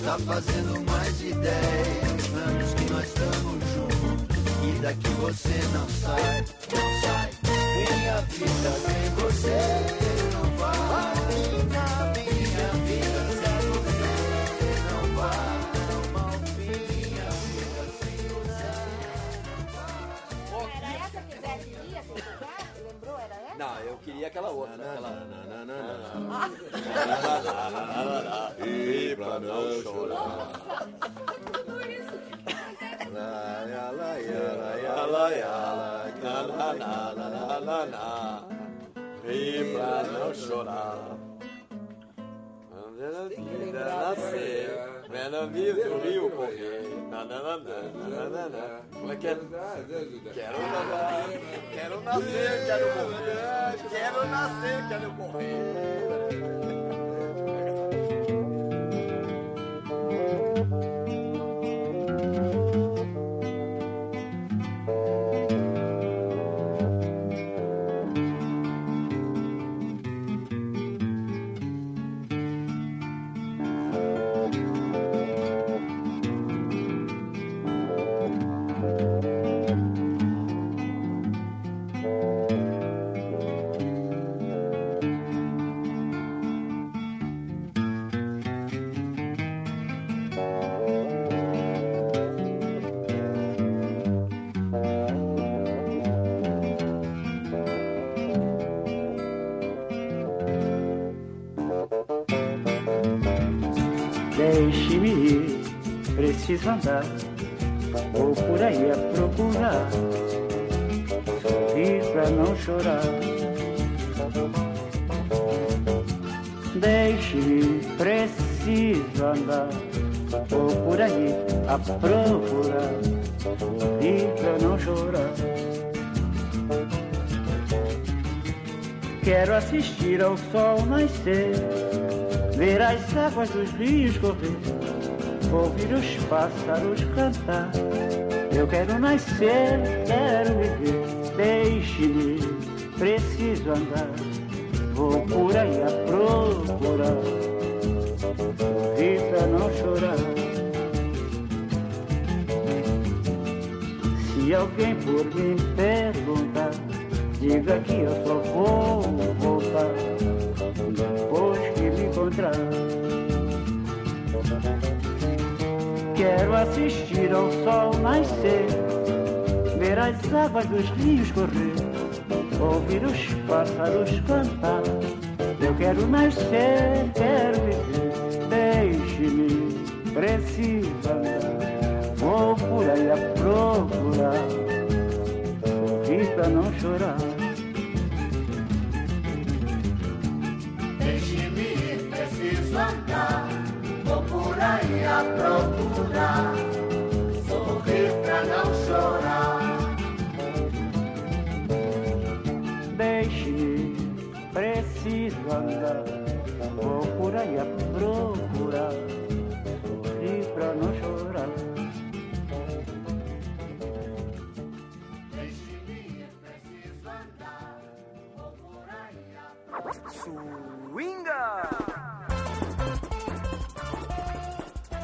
Tá fazendo mais de 10 anos que nós estamos juntos, e daqui você não sai, não sai. Minha vida sem você não vai, minha vida sem você não vai. Minha vida sem você não vai. Era essa que Zé queria tocar? Lembrou? Era essa? Não, eu queria aquela outra. E pra não chorar. E pra não chorar. Vida nascer, vendo vida do rio correr. Como é que é? Quero nascer, quero morrer. Quero nascer, quero morrer. Deixe-me ir, preciso andar, vou por aí a procurar, sorrir pra não chorar. Deixe-me ir, preciso andar, vou por aí a procurar, sorrir pra não chorar. Quero assistir ao sol nascer, ver as águas dos rios correr, ouvir os pássaros cantar. Eu quero nascer, quero viver. Deixe-me, preciso andar, vou por aí a procurar, sorrir pra não chorar. Se alguém por mim perguntar, diga que eu só vou voltar depois que me encontrar. Quero assistir ao sol nascer, ver as águas dos rios correr, ouvir os pássaros cantar. Eu quero nascer, quero viver. Deixe-me, preciso andar, vou por aí a procurar, sorrir pra não chorar. Deixe-me ir, preciso andar, vou por aí a procurar, sorrir pra não chorar. Deixe-me, preciso andar, vou por aí a procurar, sorrir pra não chorar.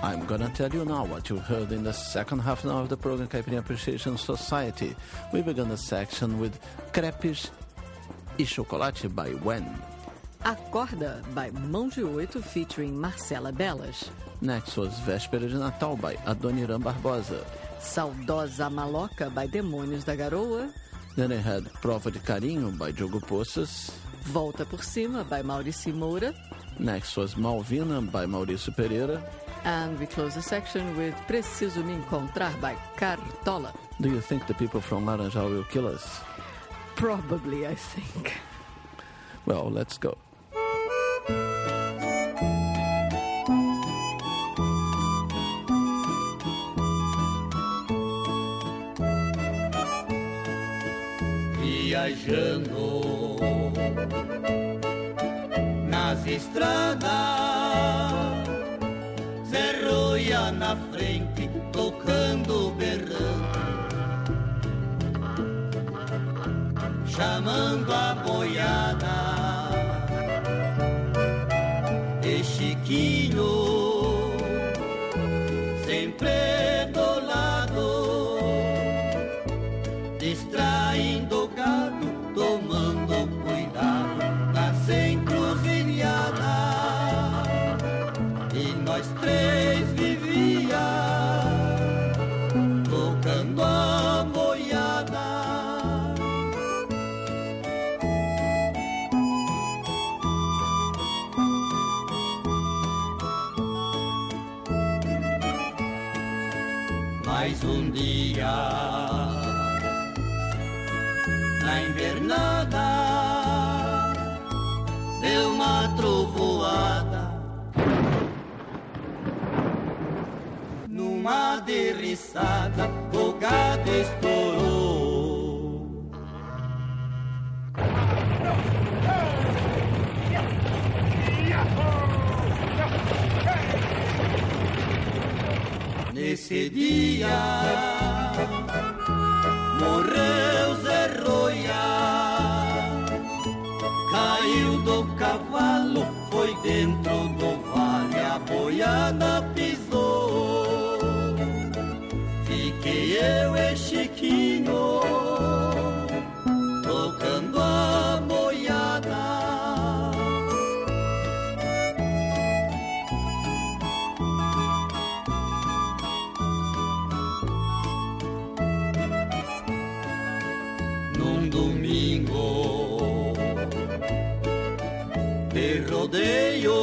I'm gonna tell you now what you heard in the second half now of the program Caipirinha Appreciation Society. We began the section with Crepes e Chocolate by When. Acorda by Mão de Oito featuring Marcela Belas. Next was Véspera de Natal by Adoniran Barbosa. Saudosa Maloca by Demônios da Garoa. Then I had Prova de Carinho by Diogo Poças. Volta por Cima by Maurício Moura. Next was Malvina by Maurício Pereira. And we close the section with Preciso Me Encontrar by Cartola. Do you think the people from Laranjal will kill us? Probably, I think. Well, let's go. Viajando nas estradas, Zé Roia na frente, tocando berrante, chamando a boiada, e Chiquinho sempre do lado, distraindo o gado, tomando cuidado nas encruzilhadas. E nós três vivia tocando a boiada. Mais um dia na invernada deu uma trovoada, numa derriçada o gado estourou. Nesse dia morreu Zé Roia, caiu do cavalo, foi dentro do vale, a boiada pisou. Fiquei eu e Chiquinho tocando a boiada. Num domingo de rodeio,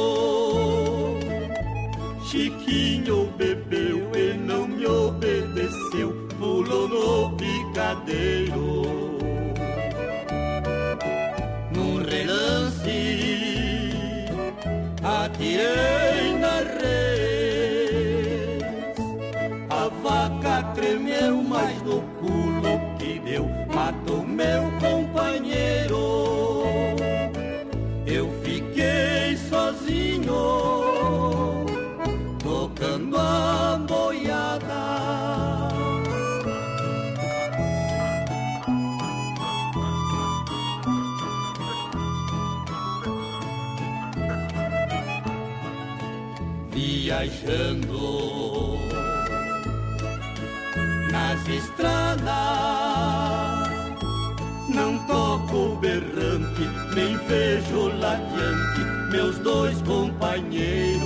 Chiquinho bebeu e não me obedeceu, pulou no picadeiro. Num relance, atirei na res. A vaca tremeu, mas no pulo que deu, matou meu companheiro. Eu fiquei sozinho, tocando a boiada. Viajando nas estradas, não toco berrante, nem vejo ladeante meus dois companheiros.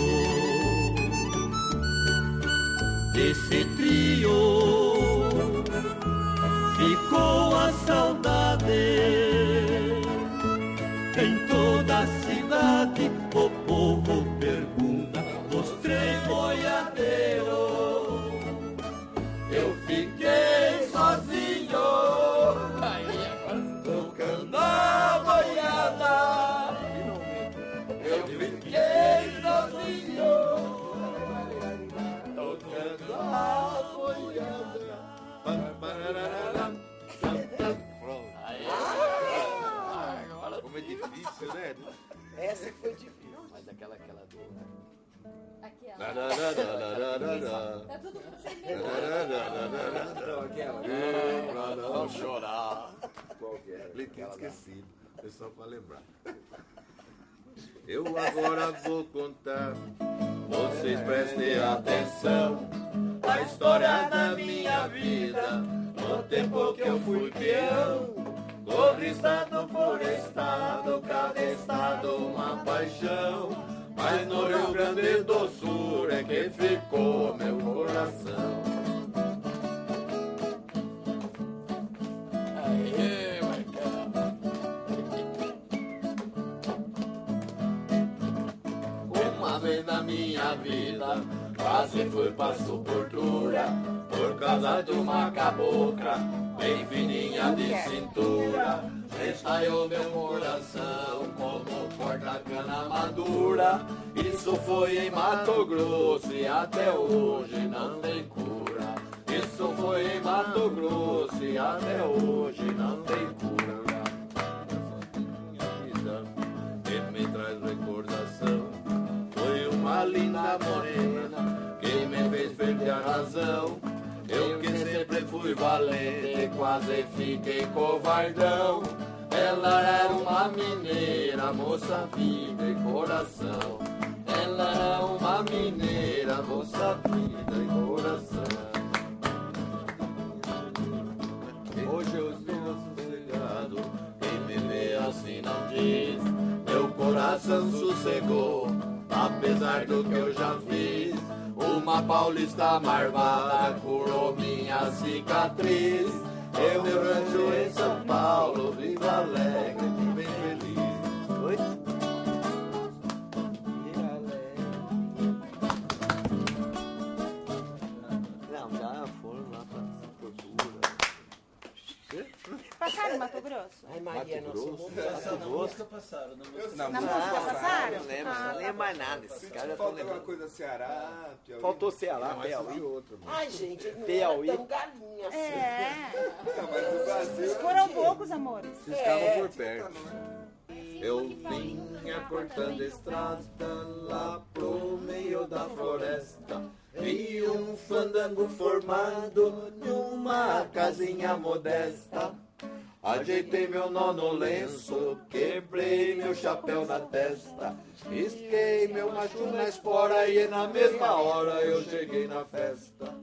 Desse trio ficou a saudade. Em toda a cidade o povo pergunta os três boiadeiros. Eu fiquei sozinho, tocando a boiada. Eu fiquei sozinho, tocando a boiada. Como é difícil, né? Essa foi difícil. Mas aquela do... Tá tudo Não chorar. Qualquer. Letra esquecido. É só pra lembrar. Eu agora vou contar. Vocês prestem atenção. A história da minha vida. No tempo que eu fui peão. Corri estado por estado. Cada estado uma paixão. Mas no Rio Grande do Sul é que ficou meu coração. Aê, Marcão. Uma vez na minha vida quase fui pra sepultura por causa de uma cabocla bem fininha de cintura. Estaiou meu coração como porta-cana madura. Isso foi em Mato Grosso e até hoje não tem cura. Isso foi em Mato Grosso e até hoje não tem cura. Minha vida que me traz recordação foi uma linda morena que me fez perder a razão. Eu que sempre fui valente, quase fiquei covardão. Ela era uma mineira, moça, vida e coração. Ela era uma mineira, moça, vida e coração. Hoje eu estou sossegado, quem me vê assim não diz. Meu coração sossegou, apesar do que eu já fiz. Uma paulista marvada curou minha cicatriz. Eu me rancho em São Paulo, vivo alegre e bem feliz. Oi? Não, já foram lá pra Sepultura. Passaram em Mato Grosso? Ai, Maria, Mato Grosso? Mato Grosso. passaram. Na música passaram? Não lembro, não lembro mais nada. Esses caras estão Falta alguma lembrando. coisa Ceará, Piauí. Faltou Ceará, Não, mas Piauí. outro, mano. Ai, gente, não Piauí. era tão galinha assim. Não, mas o Brasil... Foram poucos, amores. Vocês estavam por perto. Eu vinha cortando estrada lá pro meio da floresta. Vi um fandango formado numa casinha modesta. Ajeitei meu nó no lenço, quebrei meu chapéu na testa. Risquei meu macho na espora e na mesma hora eu cheguei na festa.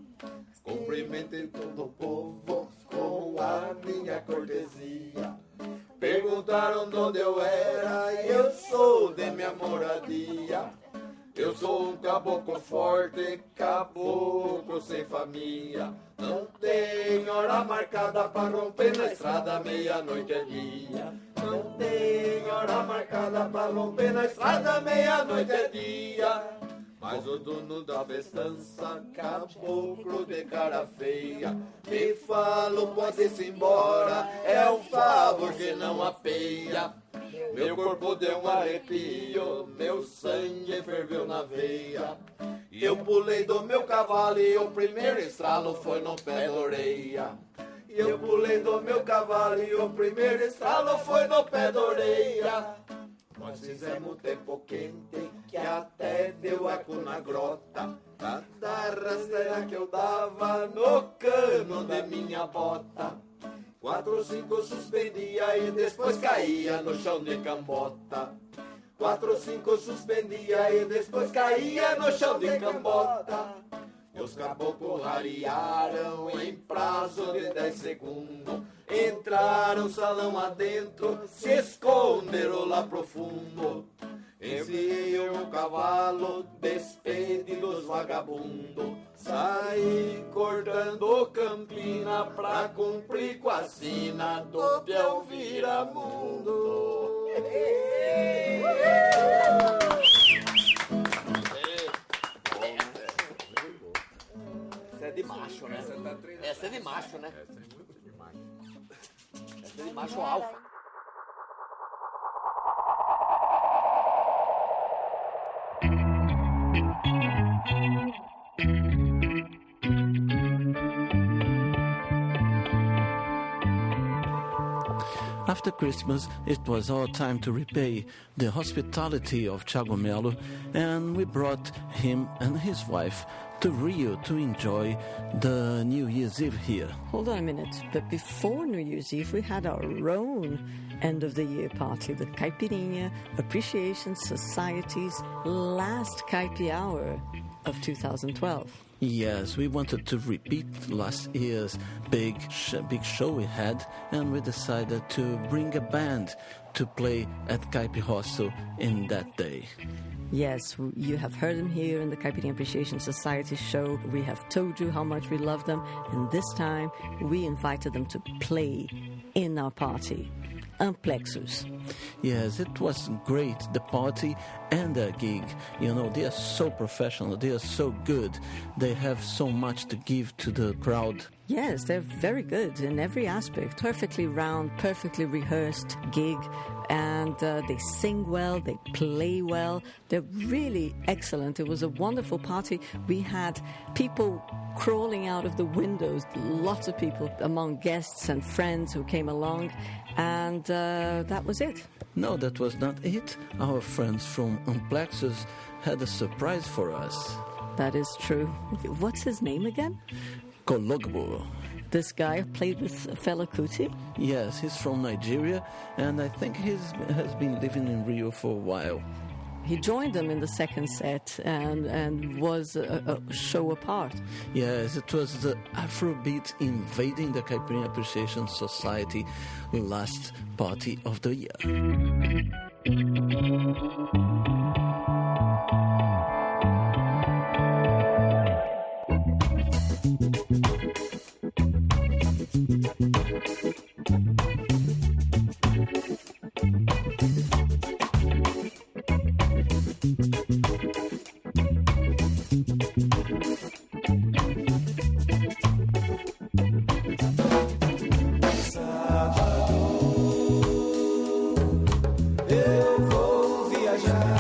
Cumprimentei todo o povo com a minha cortesia. Perguntaram de onde eu era e eu sou de minha moradia. Eu sou um caboclo forte, caboclo sem família. Não tem hora marcada pra romper na estrada, meia-noite é dia. Não tem hora marcada pra romper na estrada, meia-noite é dia. Mas o dono da festança, caboclo de cara feia, me falou, pode-se embora, é um favor que não apeia. Meu corpo deu um arrepio, meu sangue ferveu na veia. Eu pulei do meu cavalo e o primeiro estralo foi no pé da orelha. Eu pulei do meu cavalo e o primeiro estralo foi no pé da orelha. Nós fizemos tempo quente que até deu eco na grota. Cada rasteira que eu dava no cano de minha bota. 4 ou 5 suspendia e depois caía no chão de cambota. 4 ou 5 suspendia e depois caía no chão de cambota. E os caboclos rarearam em prazo de 10 segundos. Entraram salão adentro, se esconderam lá profundo. Enfiei o meu cavalo, despedi dos vagabundos. Saí cortando campina pra cumprir com a sina do Piau Viramundo. Essa é de macho, né? Essa é de macho, né? Essa é de macho alfa. After Christmas, it was our time to repay the hospitality of Thiago Melo, and we brought him and his wife to Rio to enjoy the New Year's Eve here. Hold on a minute, but before New Year's Eve, we had our own end of the year party, the Caipirinha Appreciation Society's last Caipi Hour of 2012. Yes, we wanted to repeat last year's big show we had, and we decided to bring a band to play at Caipi Hostel in that day. Yes, you have heard them here in the Caipirinha Appreciation Society show. We have told you how much we love them, and this time we invited them to play in our party. Amplexus. Yes, it was great, the party and the gig. You know, they are so professional, they are so good. They have so much to give to the crowd. Yes, they're very good in every aspect. Perfectly round, perfectly rehearsed gig. And they sing well, they play well. They're really excellent. It was a wonderful party. We had people crawling out of the windows, lots of people among guests and friends who came along. And that was it. No, that was not it. Our friends from Amplexus had a surprise for us. That is true. What's his name again? Kologbo. This guy played with Fela Kuti? Yes, he's from Nigeria, and I think he has been living in Rio for a while. He joined them in the second set and was a show apart. Yes, it was the Afrobeat invading the Caipirinha Appreciation Society last party of the year. Eu vou viajar.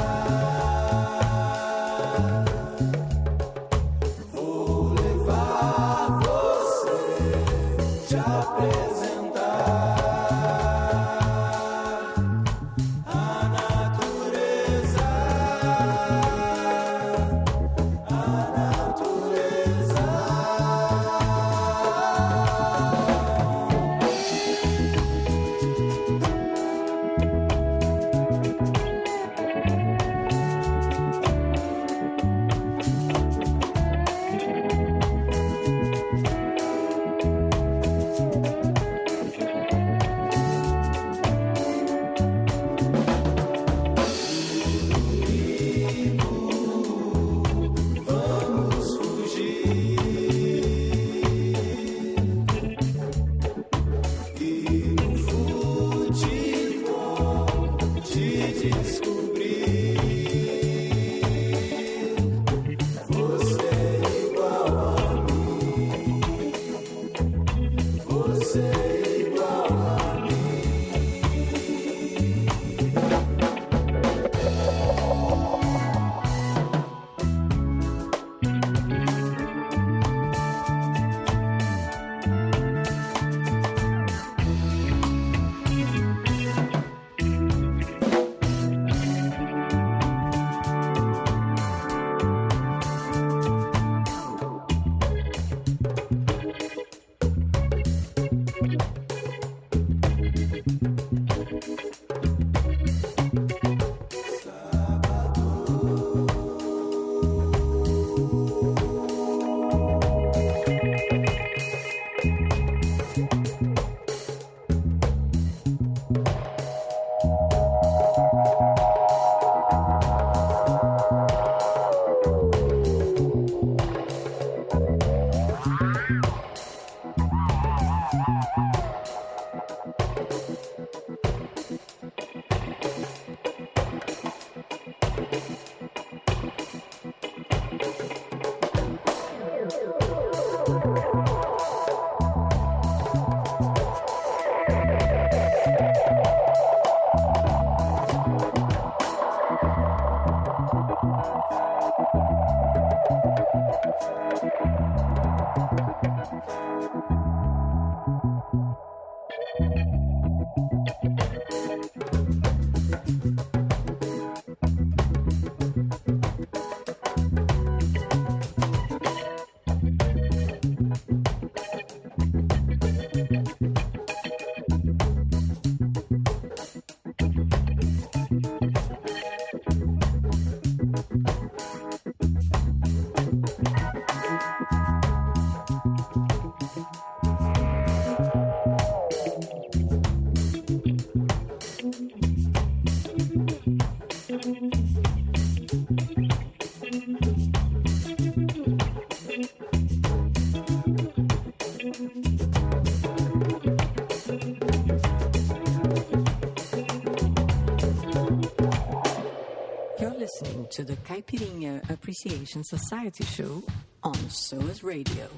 To the Caipirinha Appreciation Society show on SOAS Radio.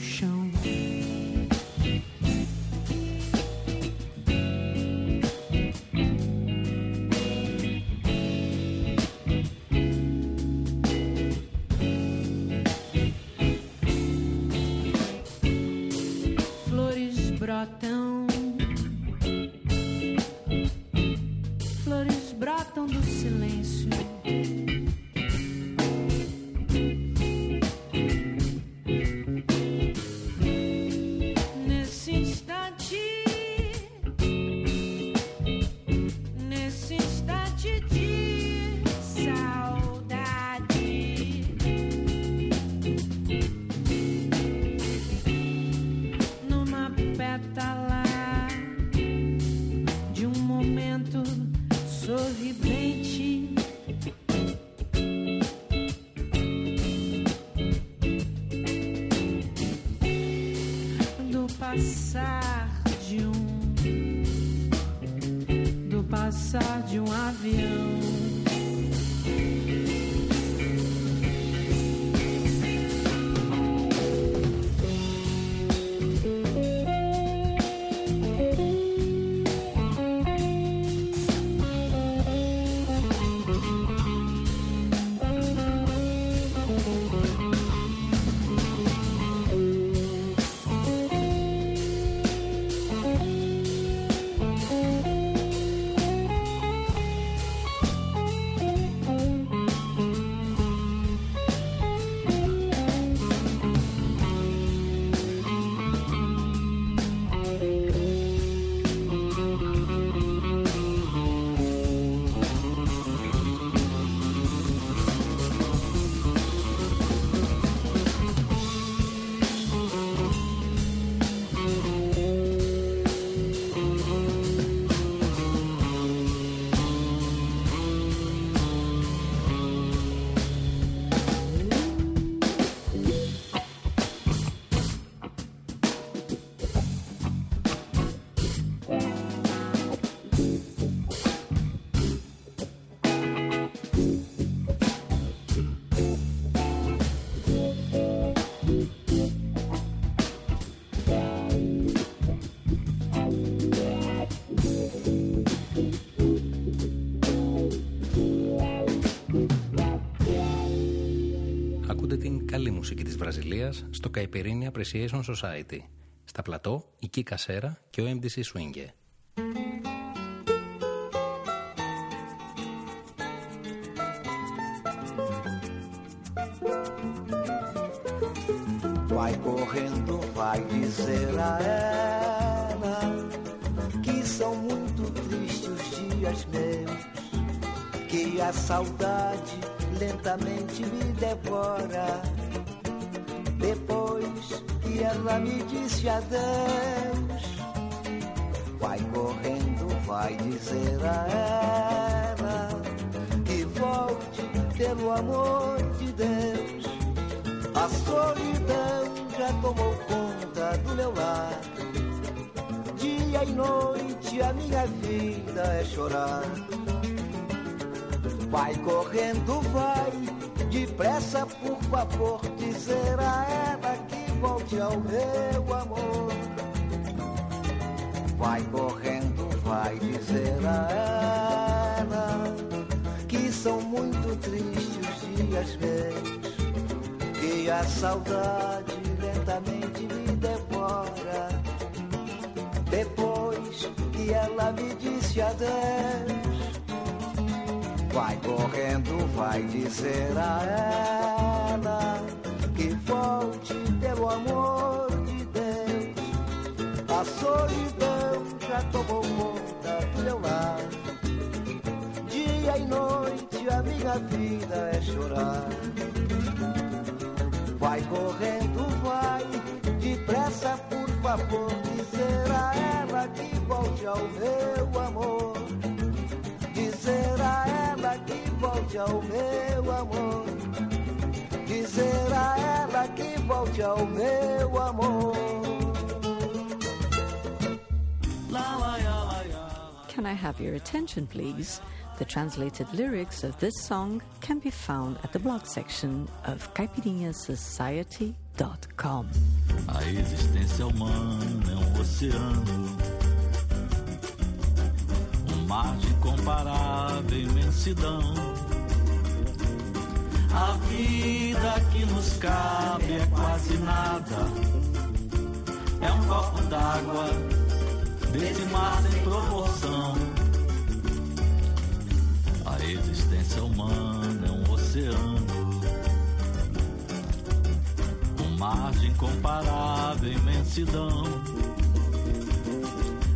chão. Flores brotam, flores brotam do silêncio. Passar de um avião. Μουσική της Βραζιλίας στο Caipirinha Appreciation Society, στα πλατό η Κίκα Σέρα και ο MDC Swingue. Vai correndo, vai dizer a ela que são muito tristes os dias meus, que a saudade lentamente me devora. Depois que ela me disse adeus, vai correndo, vai dizer a ela que volte pelo amor de Deus. A solidão já tomou conta do meu lar. Dia e noite a minha vida é chorar. Vai correndo, vai depressa, por favor, dizer a ela que volte ao meu amor. Vai correndo, vai dizer a ela que são muito tristes os dias meus, que a saudade lentamente me devora. Depois que ela me disse adeus, vai correndo, vai dizer a ela que volte pelo amor de Deus. A solidão já tomou conta do meu lar. Dia e noite a minha vida é chorar. Vai correndo, vai depressa, por favor, dizer a ela que volte ao meu amor. Dizer a ela que volte ao meu amor. Dizer a ela que volte ao meu amor. Can I have your attention, please? The translated lyrics of this song can be found at the blog section of caipirinhasociety.com. A existência humana é um oceano, um mar de incomparável imensidão. A vida que nos cabe é quase nada, é um copo d'água desse mar sem proporção. A existência humana é um oceano, um mar de incomparável imensidão.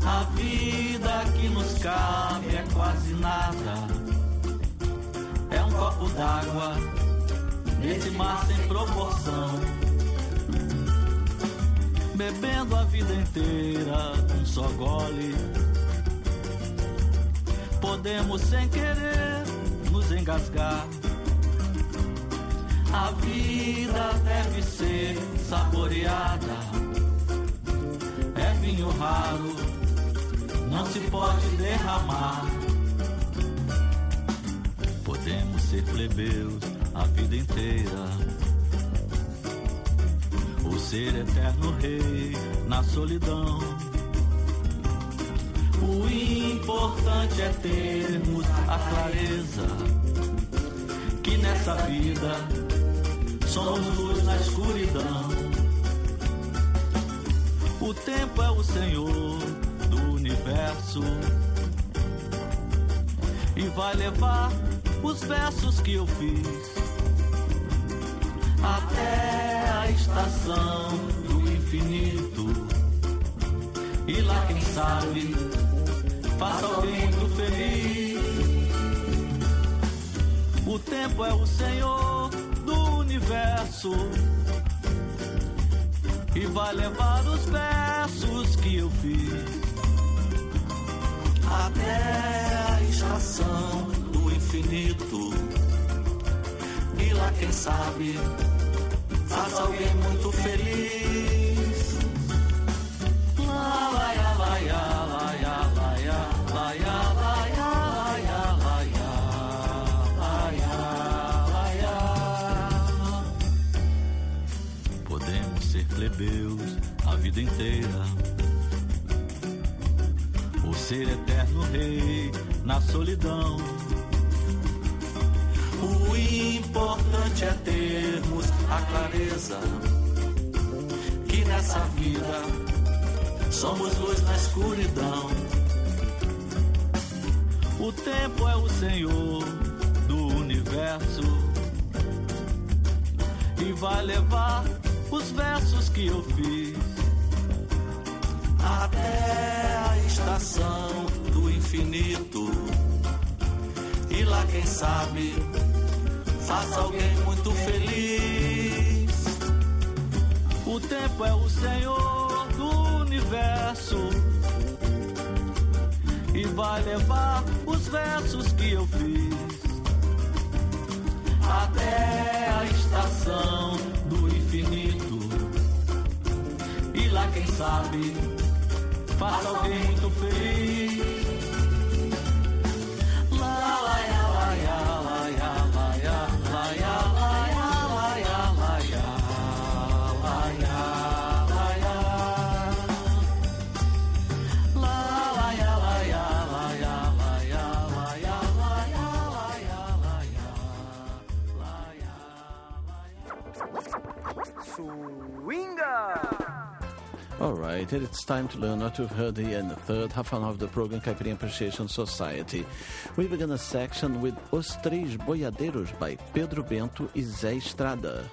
A vida que nos cabe é quase nada, é um copo d'água nesse mar sem proporção. Bebendo a vida inteira um só gole, podemos sem querer nos engasgar. A vida deve ser saboreada, é vinho raro, não se pode derramar. Podemos ser plebeus a vida inteira, ou ser eterno rei na solidão. O importante é termos a clareza que nessa vida somos luz na escuridão. O tempo é o senhor do universo e vai levar os versos que eu fiz até a estação do infinito. E lá quem sabe faça alguém muito feliz. O tempo é o senhor do universo e vai levar os versos que eu fiz até a estação do infinito. E lá quem sabe faça alguém muito feliz. Lá, lá, lá, lá, lá, lá, lá, lá, lá. Podemos ser plebeus a vida inteira, ou ser eterno rei na solidão. O importante é termos a clareza que nessa vida somos luz na escuridão. O tempo é o senhor do universo e vai levar os versos que eu fiz até a estação do infinito. E lá quem sabe faça alguém muito feliz. O tempo é o senhor do universo e vai levar os versos que eu fiz até a estação do infinito. E lá quem sabe faça alguém muito feliz. Lá, lá, lá, lá, lá, All right, it's time to learn what we've heard here in the third half hour of the program Caipirinha Appreciation Society. We begin a section with Os Três Boiadeiros by Pedro Bento e Zé Estrada.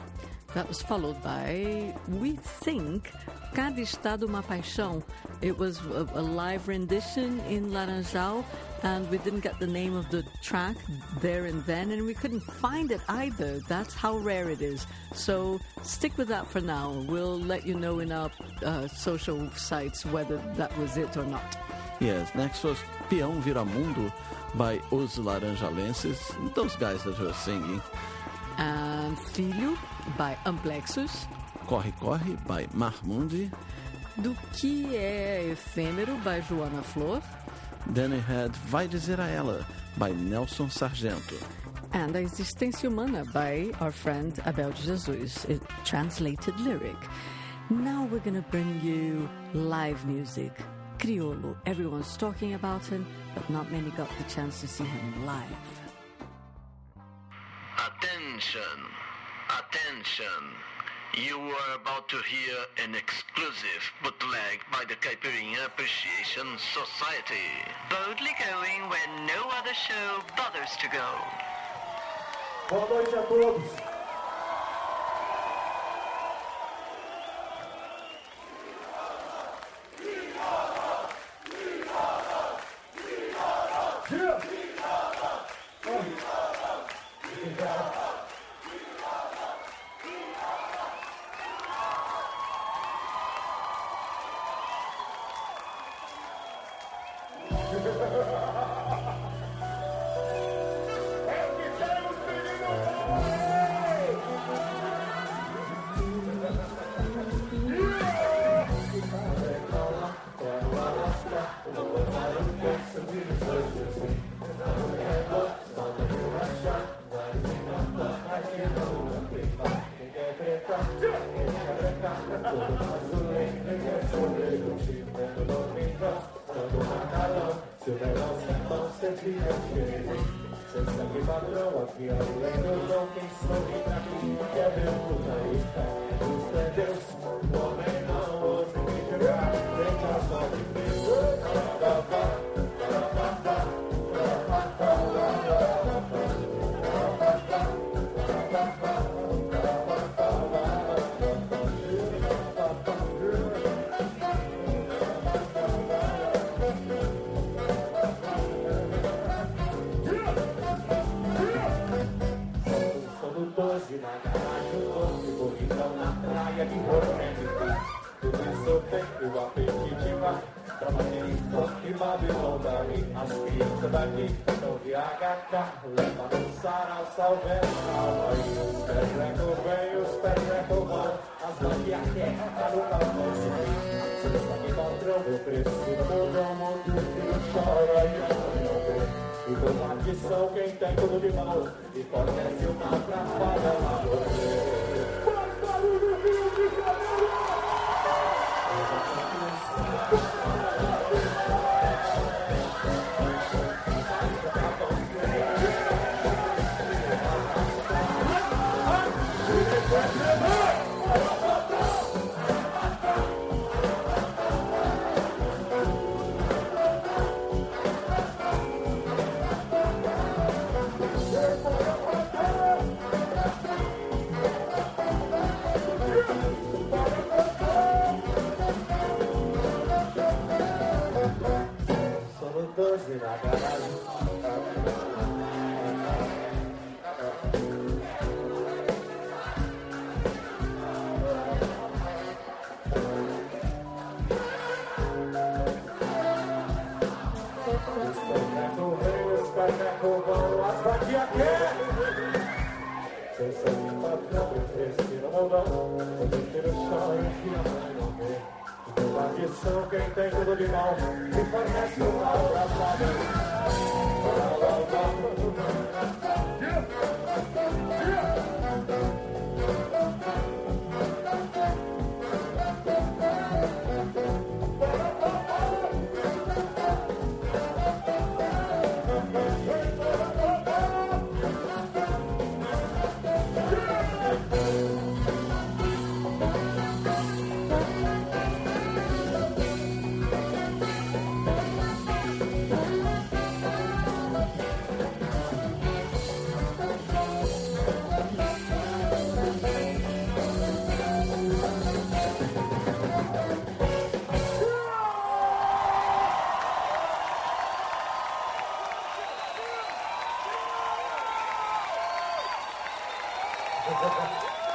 That was followed by, we think, Cada Estado Uma Paixão. It was a live rendition in Laranjal, and we didn't get the name of the track there and then, and we couldn't find it either. That's how rare it is. So stick with that for now. We'll let you know in our social sites whether that was it or not. Yes, next was Peão Viramundo by Os Laranjalenses, those guys that were singing. And Filho by Amplexus. Corre Corre by Marmundi. Do Que É Efêmero by Joana Flor. Then we had Vai Dizer a Ela by Nelson Sargento. And A Existência Humana by our friend Abel de Jesus, a translated lyric. Now we're going to bring you live music. Criolo, everyone's talking about him, but not many got the chance to see him live. Attention, attention. You are about to hear an exclusive bootleg by the Caipirinha Appreciation Society. Boldly going where no other show bothers to go. Boa noite a todos.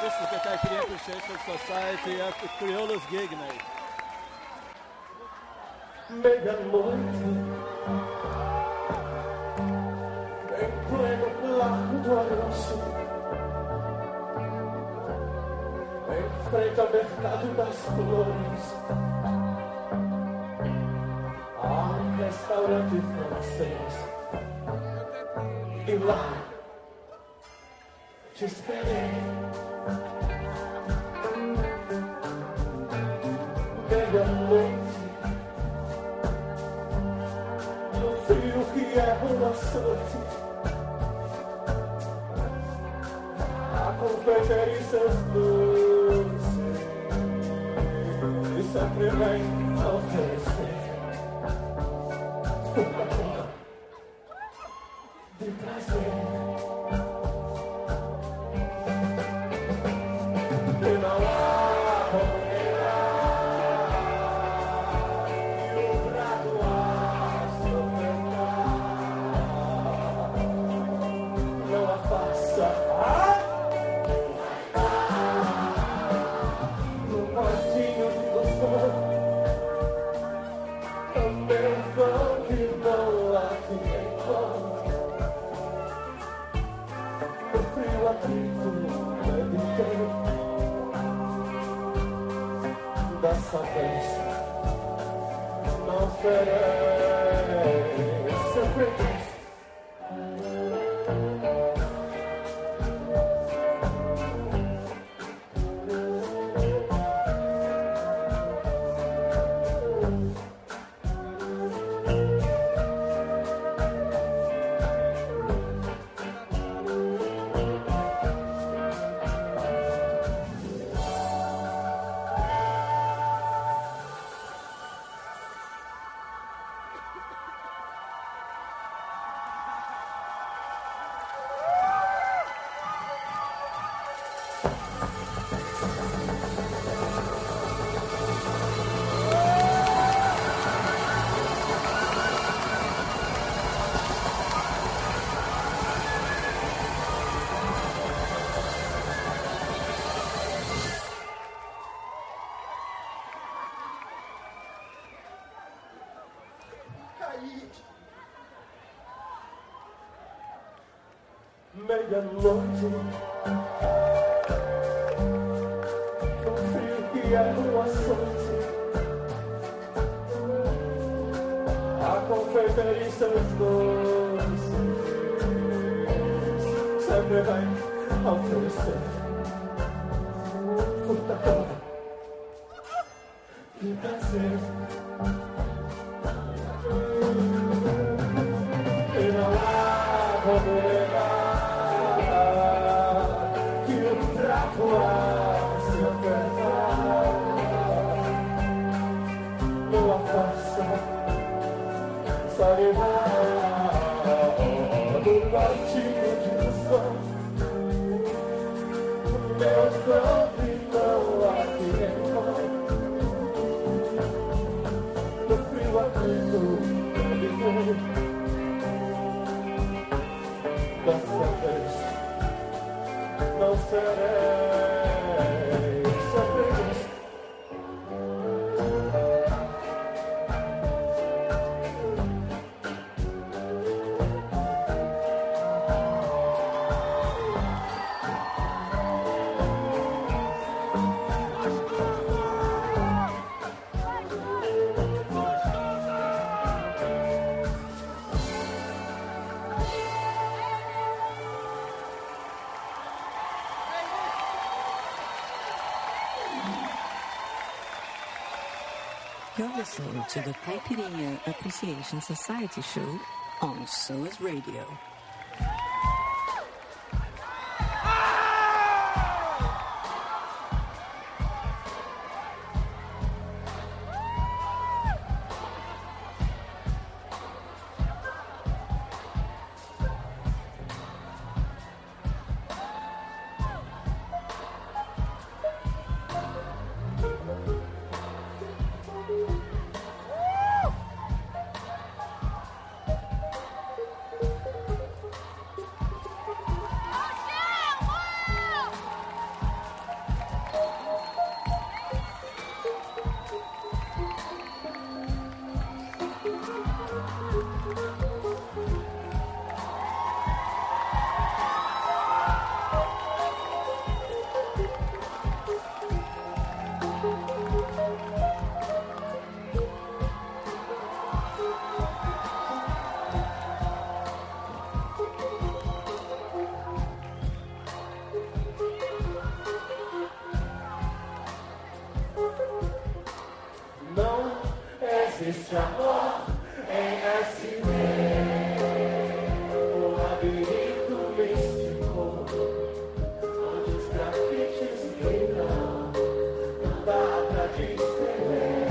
This is the Caipirinha Appreciation Society at the Criolo's Gig Night. Meia-noite, em pleno largo do Aroço, em frente ao mercado das flores, há um restaurante francês, e lá te esperei. meia-noite, no frio que é um açoite, a confeitaria e seus doces sempre vem oferecer de prazer. E não há comida e o prato a se ofertar. Não a faça no quartinho de gostoso. Também vão que vão aqui em vão. O frio atrito deve ter. Dessa vez não serei seu feliz. Meia-noite, no frio que é um açoite, a confeitaria e seus doces sempre vai oferecer fruta toda de prazer. E não há como se apertar, não a faça salivar do quartinho de ilusão. Meu corpo não aqui em vão. No frio atrito deve ter. Dessa vez não serei seu feliz. You're listening to the Caipirinha Appreciation Society show on SOAS Radio. existe amor em SD, o labirinto místico, onde os grafites gritam, não dá pra descrever.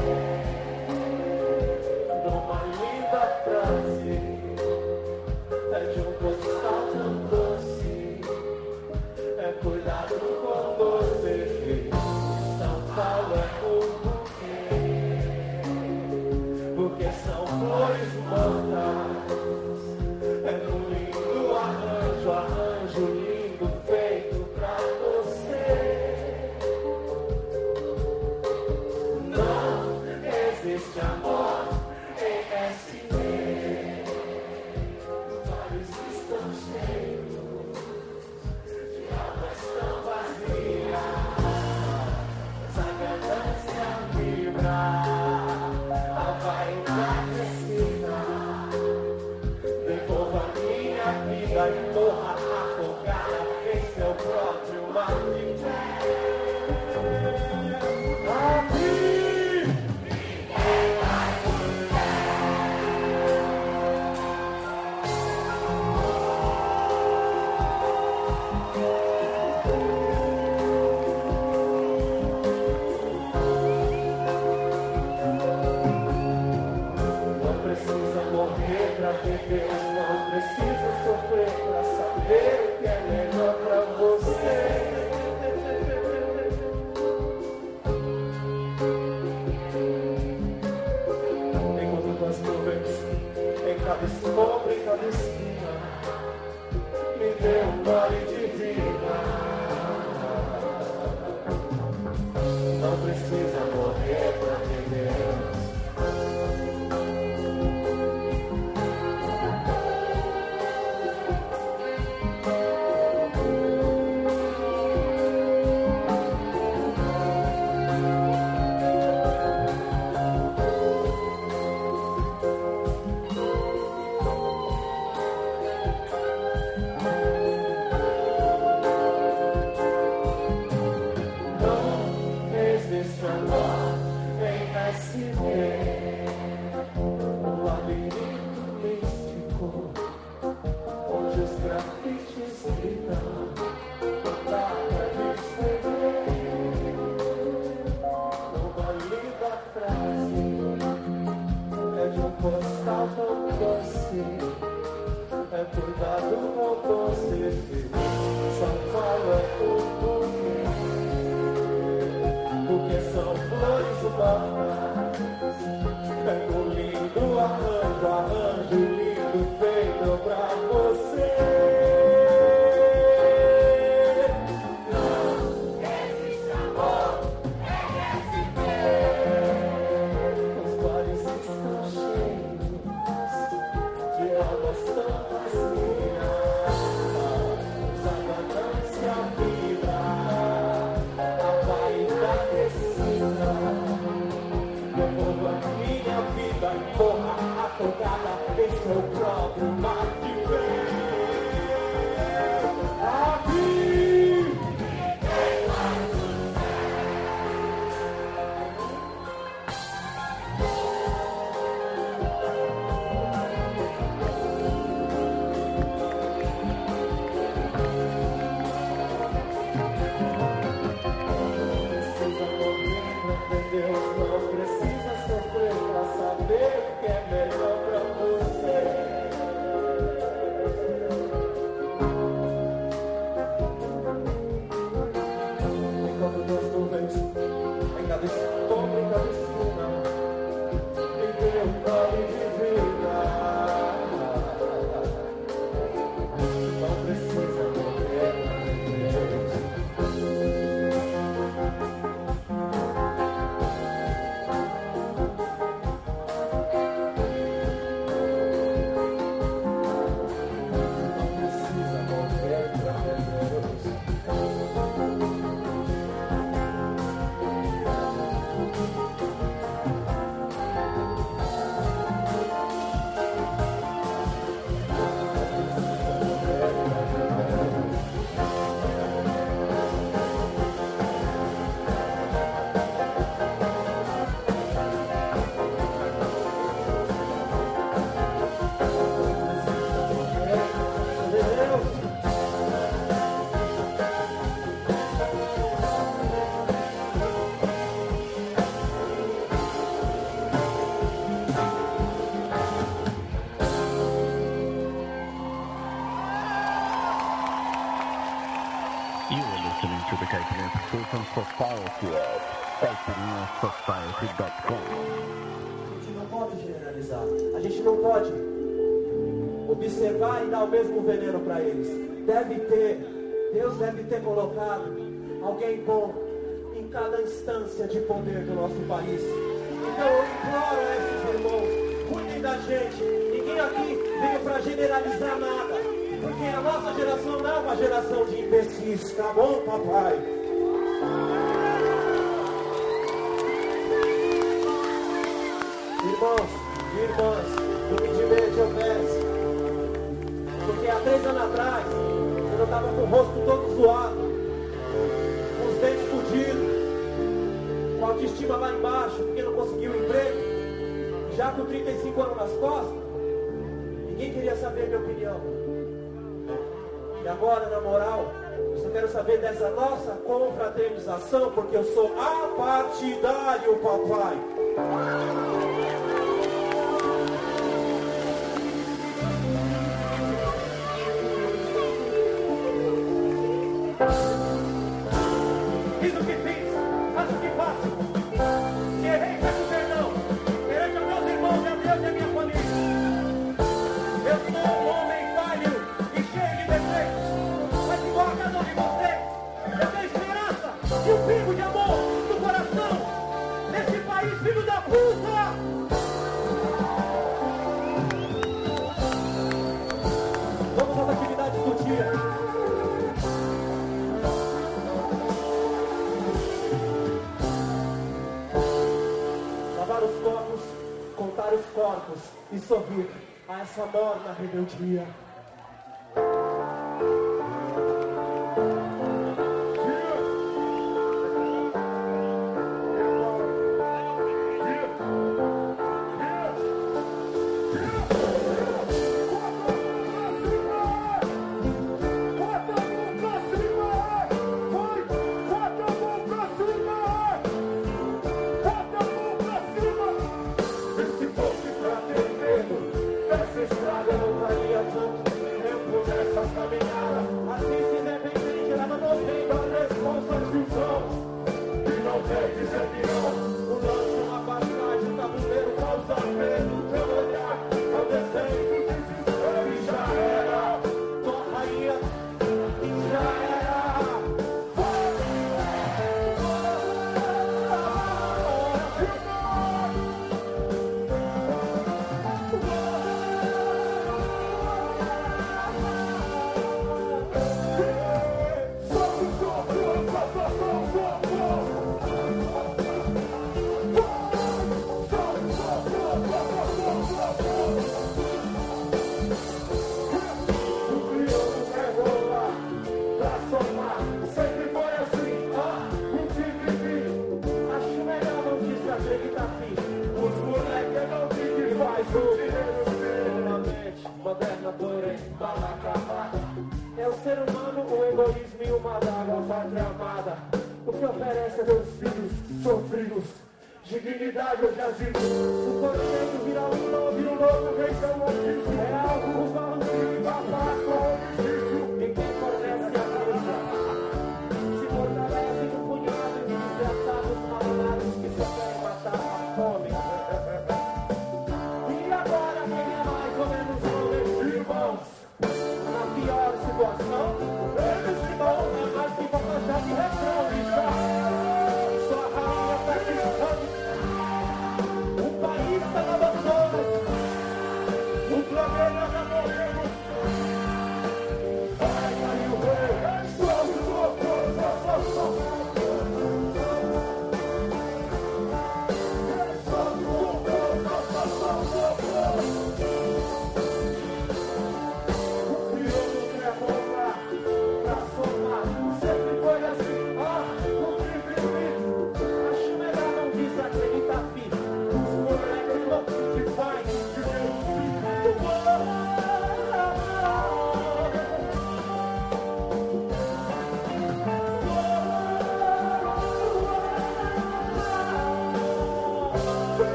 Numa linda frase, é de um postal tão doce, é cuidado com você vê. São Paulo é o porque são flores mortas. É um lindo arranjo, arranjo lindo feito pra você. Não existe amor em SD. Os olhos estão cheios de almas tão vazias. A ganância vibra. Devolva minha vida e morra afogada em seu próprio mar de fé. Deus não precisa sofrer pra saber o que é melhor pra você. Enquanto as nuvens em cada sombra, em cada esquina, me dê um gole de vida. Não precisa morrer pra ter Deus. Education Society at caipirinhasociety.com. A gente não pode generalizar. A gente não pode observar e dar o mesmo veneno para eles. Deus deve ter colocado alguém bom em cada instância de poder do nosso país. Então eu imploro a esses irmãos, cuidem da gente. Ninguém aqui veio para generalizar nada, porque a nossa geração não é uma geração de imbecis, tá bom, papai? Irmãos e irmãs, humildemente eu peço, porque há 3 anos atrás eu estava com o rosto todo zoado, com os dentes fudidos, com a autoestima lá embaixo, porque não conseguiu um emprego, já com 35 anos nas costas, ninguém queria saber a minha opinião. E agora, na moral, eu só quero saber dessa nossa confraternização, porque eu sou apartidário, papai. Fiz o que fiz, faço o que faço. Se errei, peço perdão. Perante a meus irmãos e a Deus e a minha família. Eu sou um homem falho e cheio de defeitos. Mas igual a cada um de vocês, eu tenho esperança e um pingo de amor no coração desse país, filho da puta! Vamos às atividades do dia. Lavar os copos, contar os corpos e sorrir a essa morna rebeldia. É o ser humano, o egoísmo e uma dágua, pátria amada. O que oferece a meus filhos sofridos, dignidade ou jazigo. O cordeiro vira um novo rei, são ofício. É algo valoroso e babá, só ofício. Ninguém fornece a mesa, se fortalece no punhado de desgraçados malvados que só querem matar a fome. E agora quem é mais ou menos homem, irmãos? Na pior situação, eles se vão mais que vão achar de refrão e já. Sua rainha tá se escondendo. O país tá no abandono. O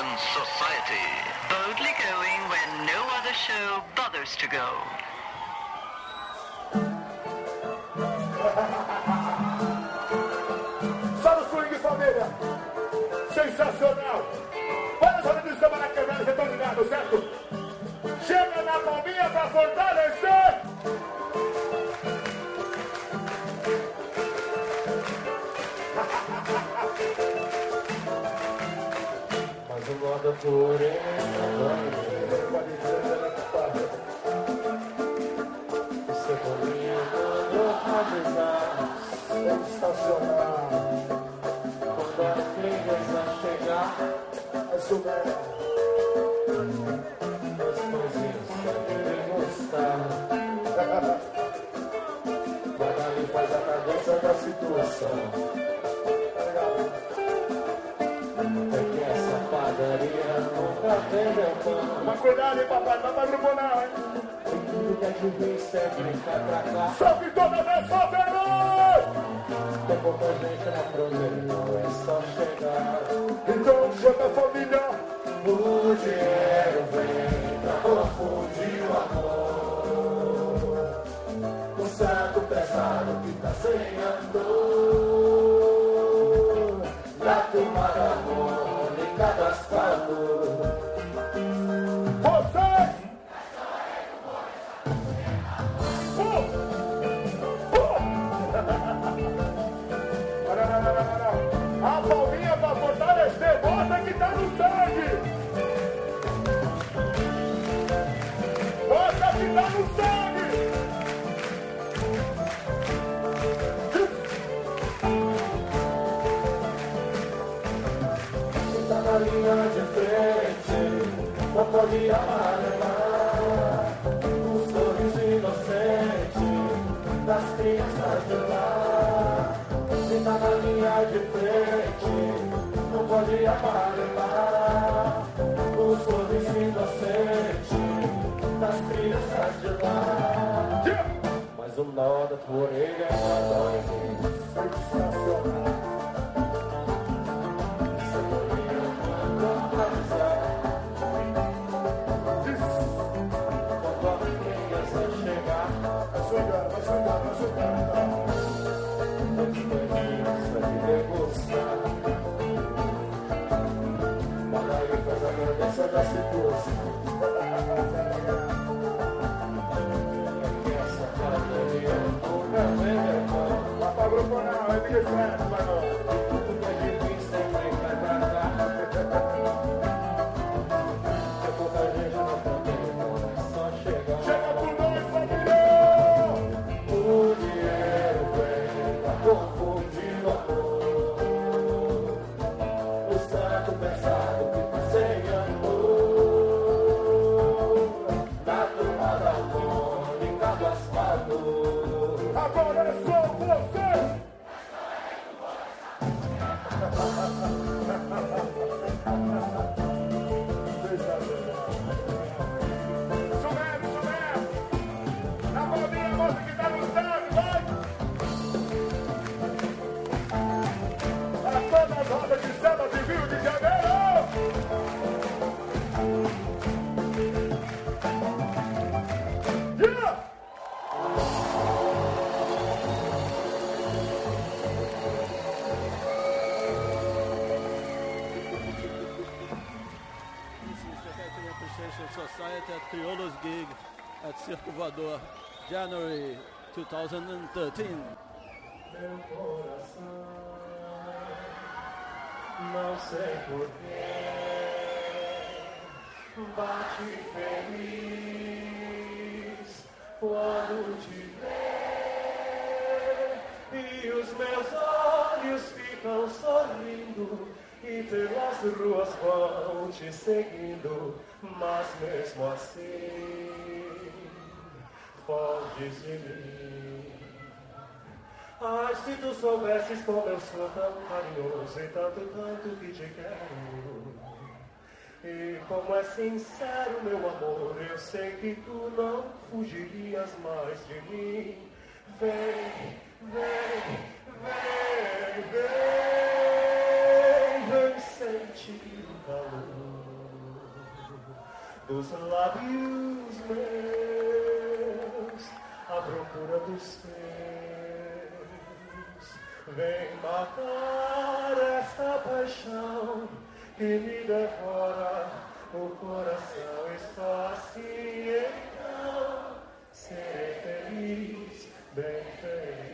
Appreciation Society. Boldly going where no other show bothers to go. Só no swing, família. Sensacional. Olha só de samba na câmera, vocês estão ligados, certo? Chega na palminha pra fortalecer. Mas o modo porém Cebolinha mandou avisar. Sensacional. Quando a criança chegar, Açúcar. os coisinhos devem gostar. Magali faz a cabeça da situação. É que essa padaria nunca vendeu pão. Mas cuidado, hein, papai, não vai pra grupo não, hein? Tem tudo que a juventude sempre cai pra cá. Só que toda vez solteiros! Tem pouca gente na fronteira, não é só chegar. Então chama a família. O dinheiro vem pra confundir o amor. O saco pesado que tá sem andor. Na tomada harmônica do asfalto. Vocês! A palminha pra fortalecer, bota que tá no sangue! Bota que tá no sangue! Tá na linha de frente, não pode amarelar. Um sorriso inocente das crianças de lá. Quem tá na linha de frente, não pode amarelar. Um sorriso inocente das crianças de lá. Mas o nó da tua orelha dói em mim. Sensacional! Essa da situação. Essa padaria nunca vende pão. Vai pra grupo não, é de certo, vai não. Tudo que a gente sempre cai pra cá. Tem pouca gente na fronteira, não é só chegar. Chega por nós, família! O dinheiro vem pra confundir o amor. O saco pesado que tá sem amor. Na tomada harmônica do asfalto. Agora é só vocês! Isso mesmo! Na palminha, moça que tá no sangue, vai! Para todas as rodas de samba de Rio de Janeiro! Yeah! This is the Caipira Appreciation Society at Criollo's gig at Circo Voador, January 2013. Meu coração, não sei porquê, bate feliz quando te vê, e os meus olhos ficam sorrindo, e pelas ruas vão te seguindo, mas mesmo assim, foges de mim. Ai, se tu soubesses como eu sou tão carinhoso e tanto, tanto que te quero. E como é sincero, meu amor, eu sei que tu não fugirias mais de mim. Vem, vem, vem, vem, vem sentir o calor dos lábios meus, à procura dos teus. Vem matar esta paixão que me devora o coração. Estou assim, então serei feliz, bem feliz.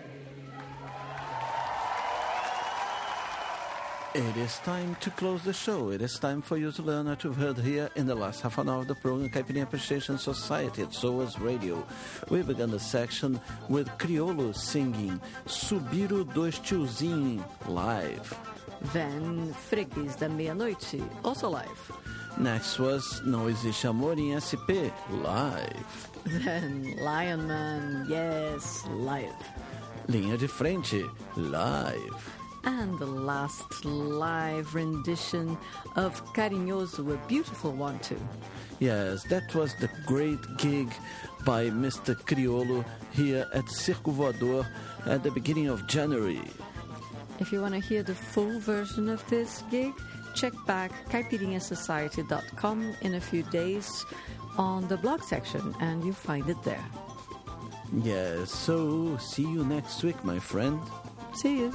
It is time to close the show. It is time for you to learn what you've heard here in the last half an hour of the program Caipirinha Appreciation Society at SOAS Radio. We began the section with Criolo singing Subiram Dois Tiozinhos live. Then Freguês da Meia-Noite, also live. Next was Não Existe Amor em SP, live. Then Lion Man, yes, live. Linha de Frente, live. And the last live rendition of Carinhoso, a beautiful one too. Yes, that was the great gig by Mr. Criolo here at Circo Voador at the beginning of January. If you want to hear the full version of this gig, check back caipirinhasociety.com in a few days on the blog section and you find it there. Yes, so see you next week, my friend. See you.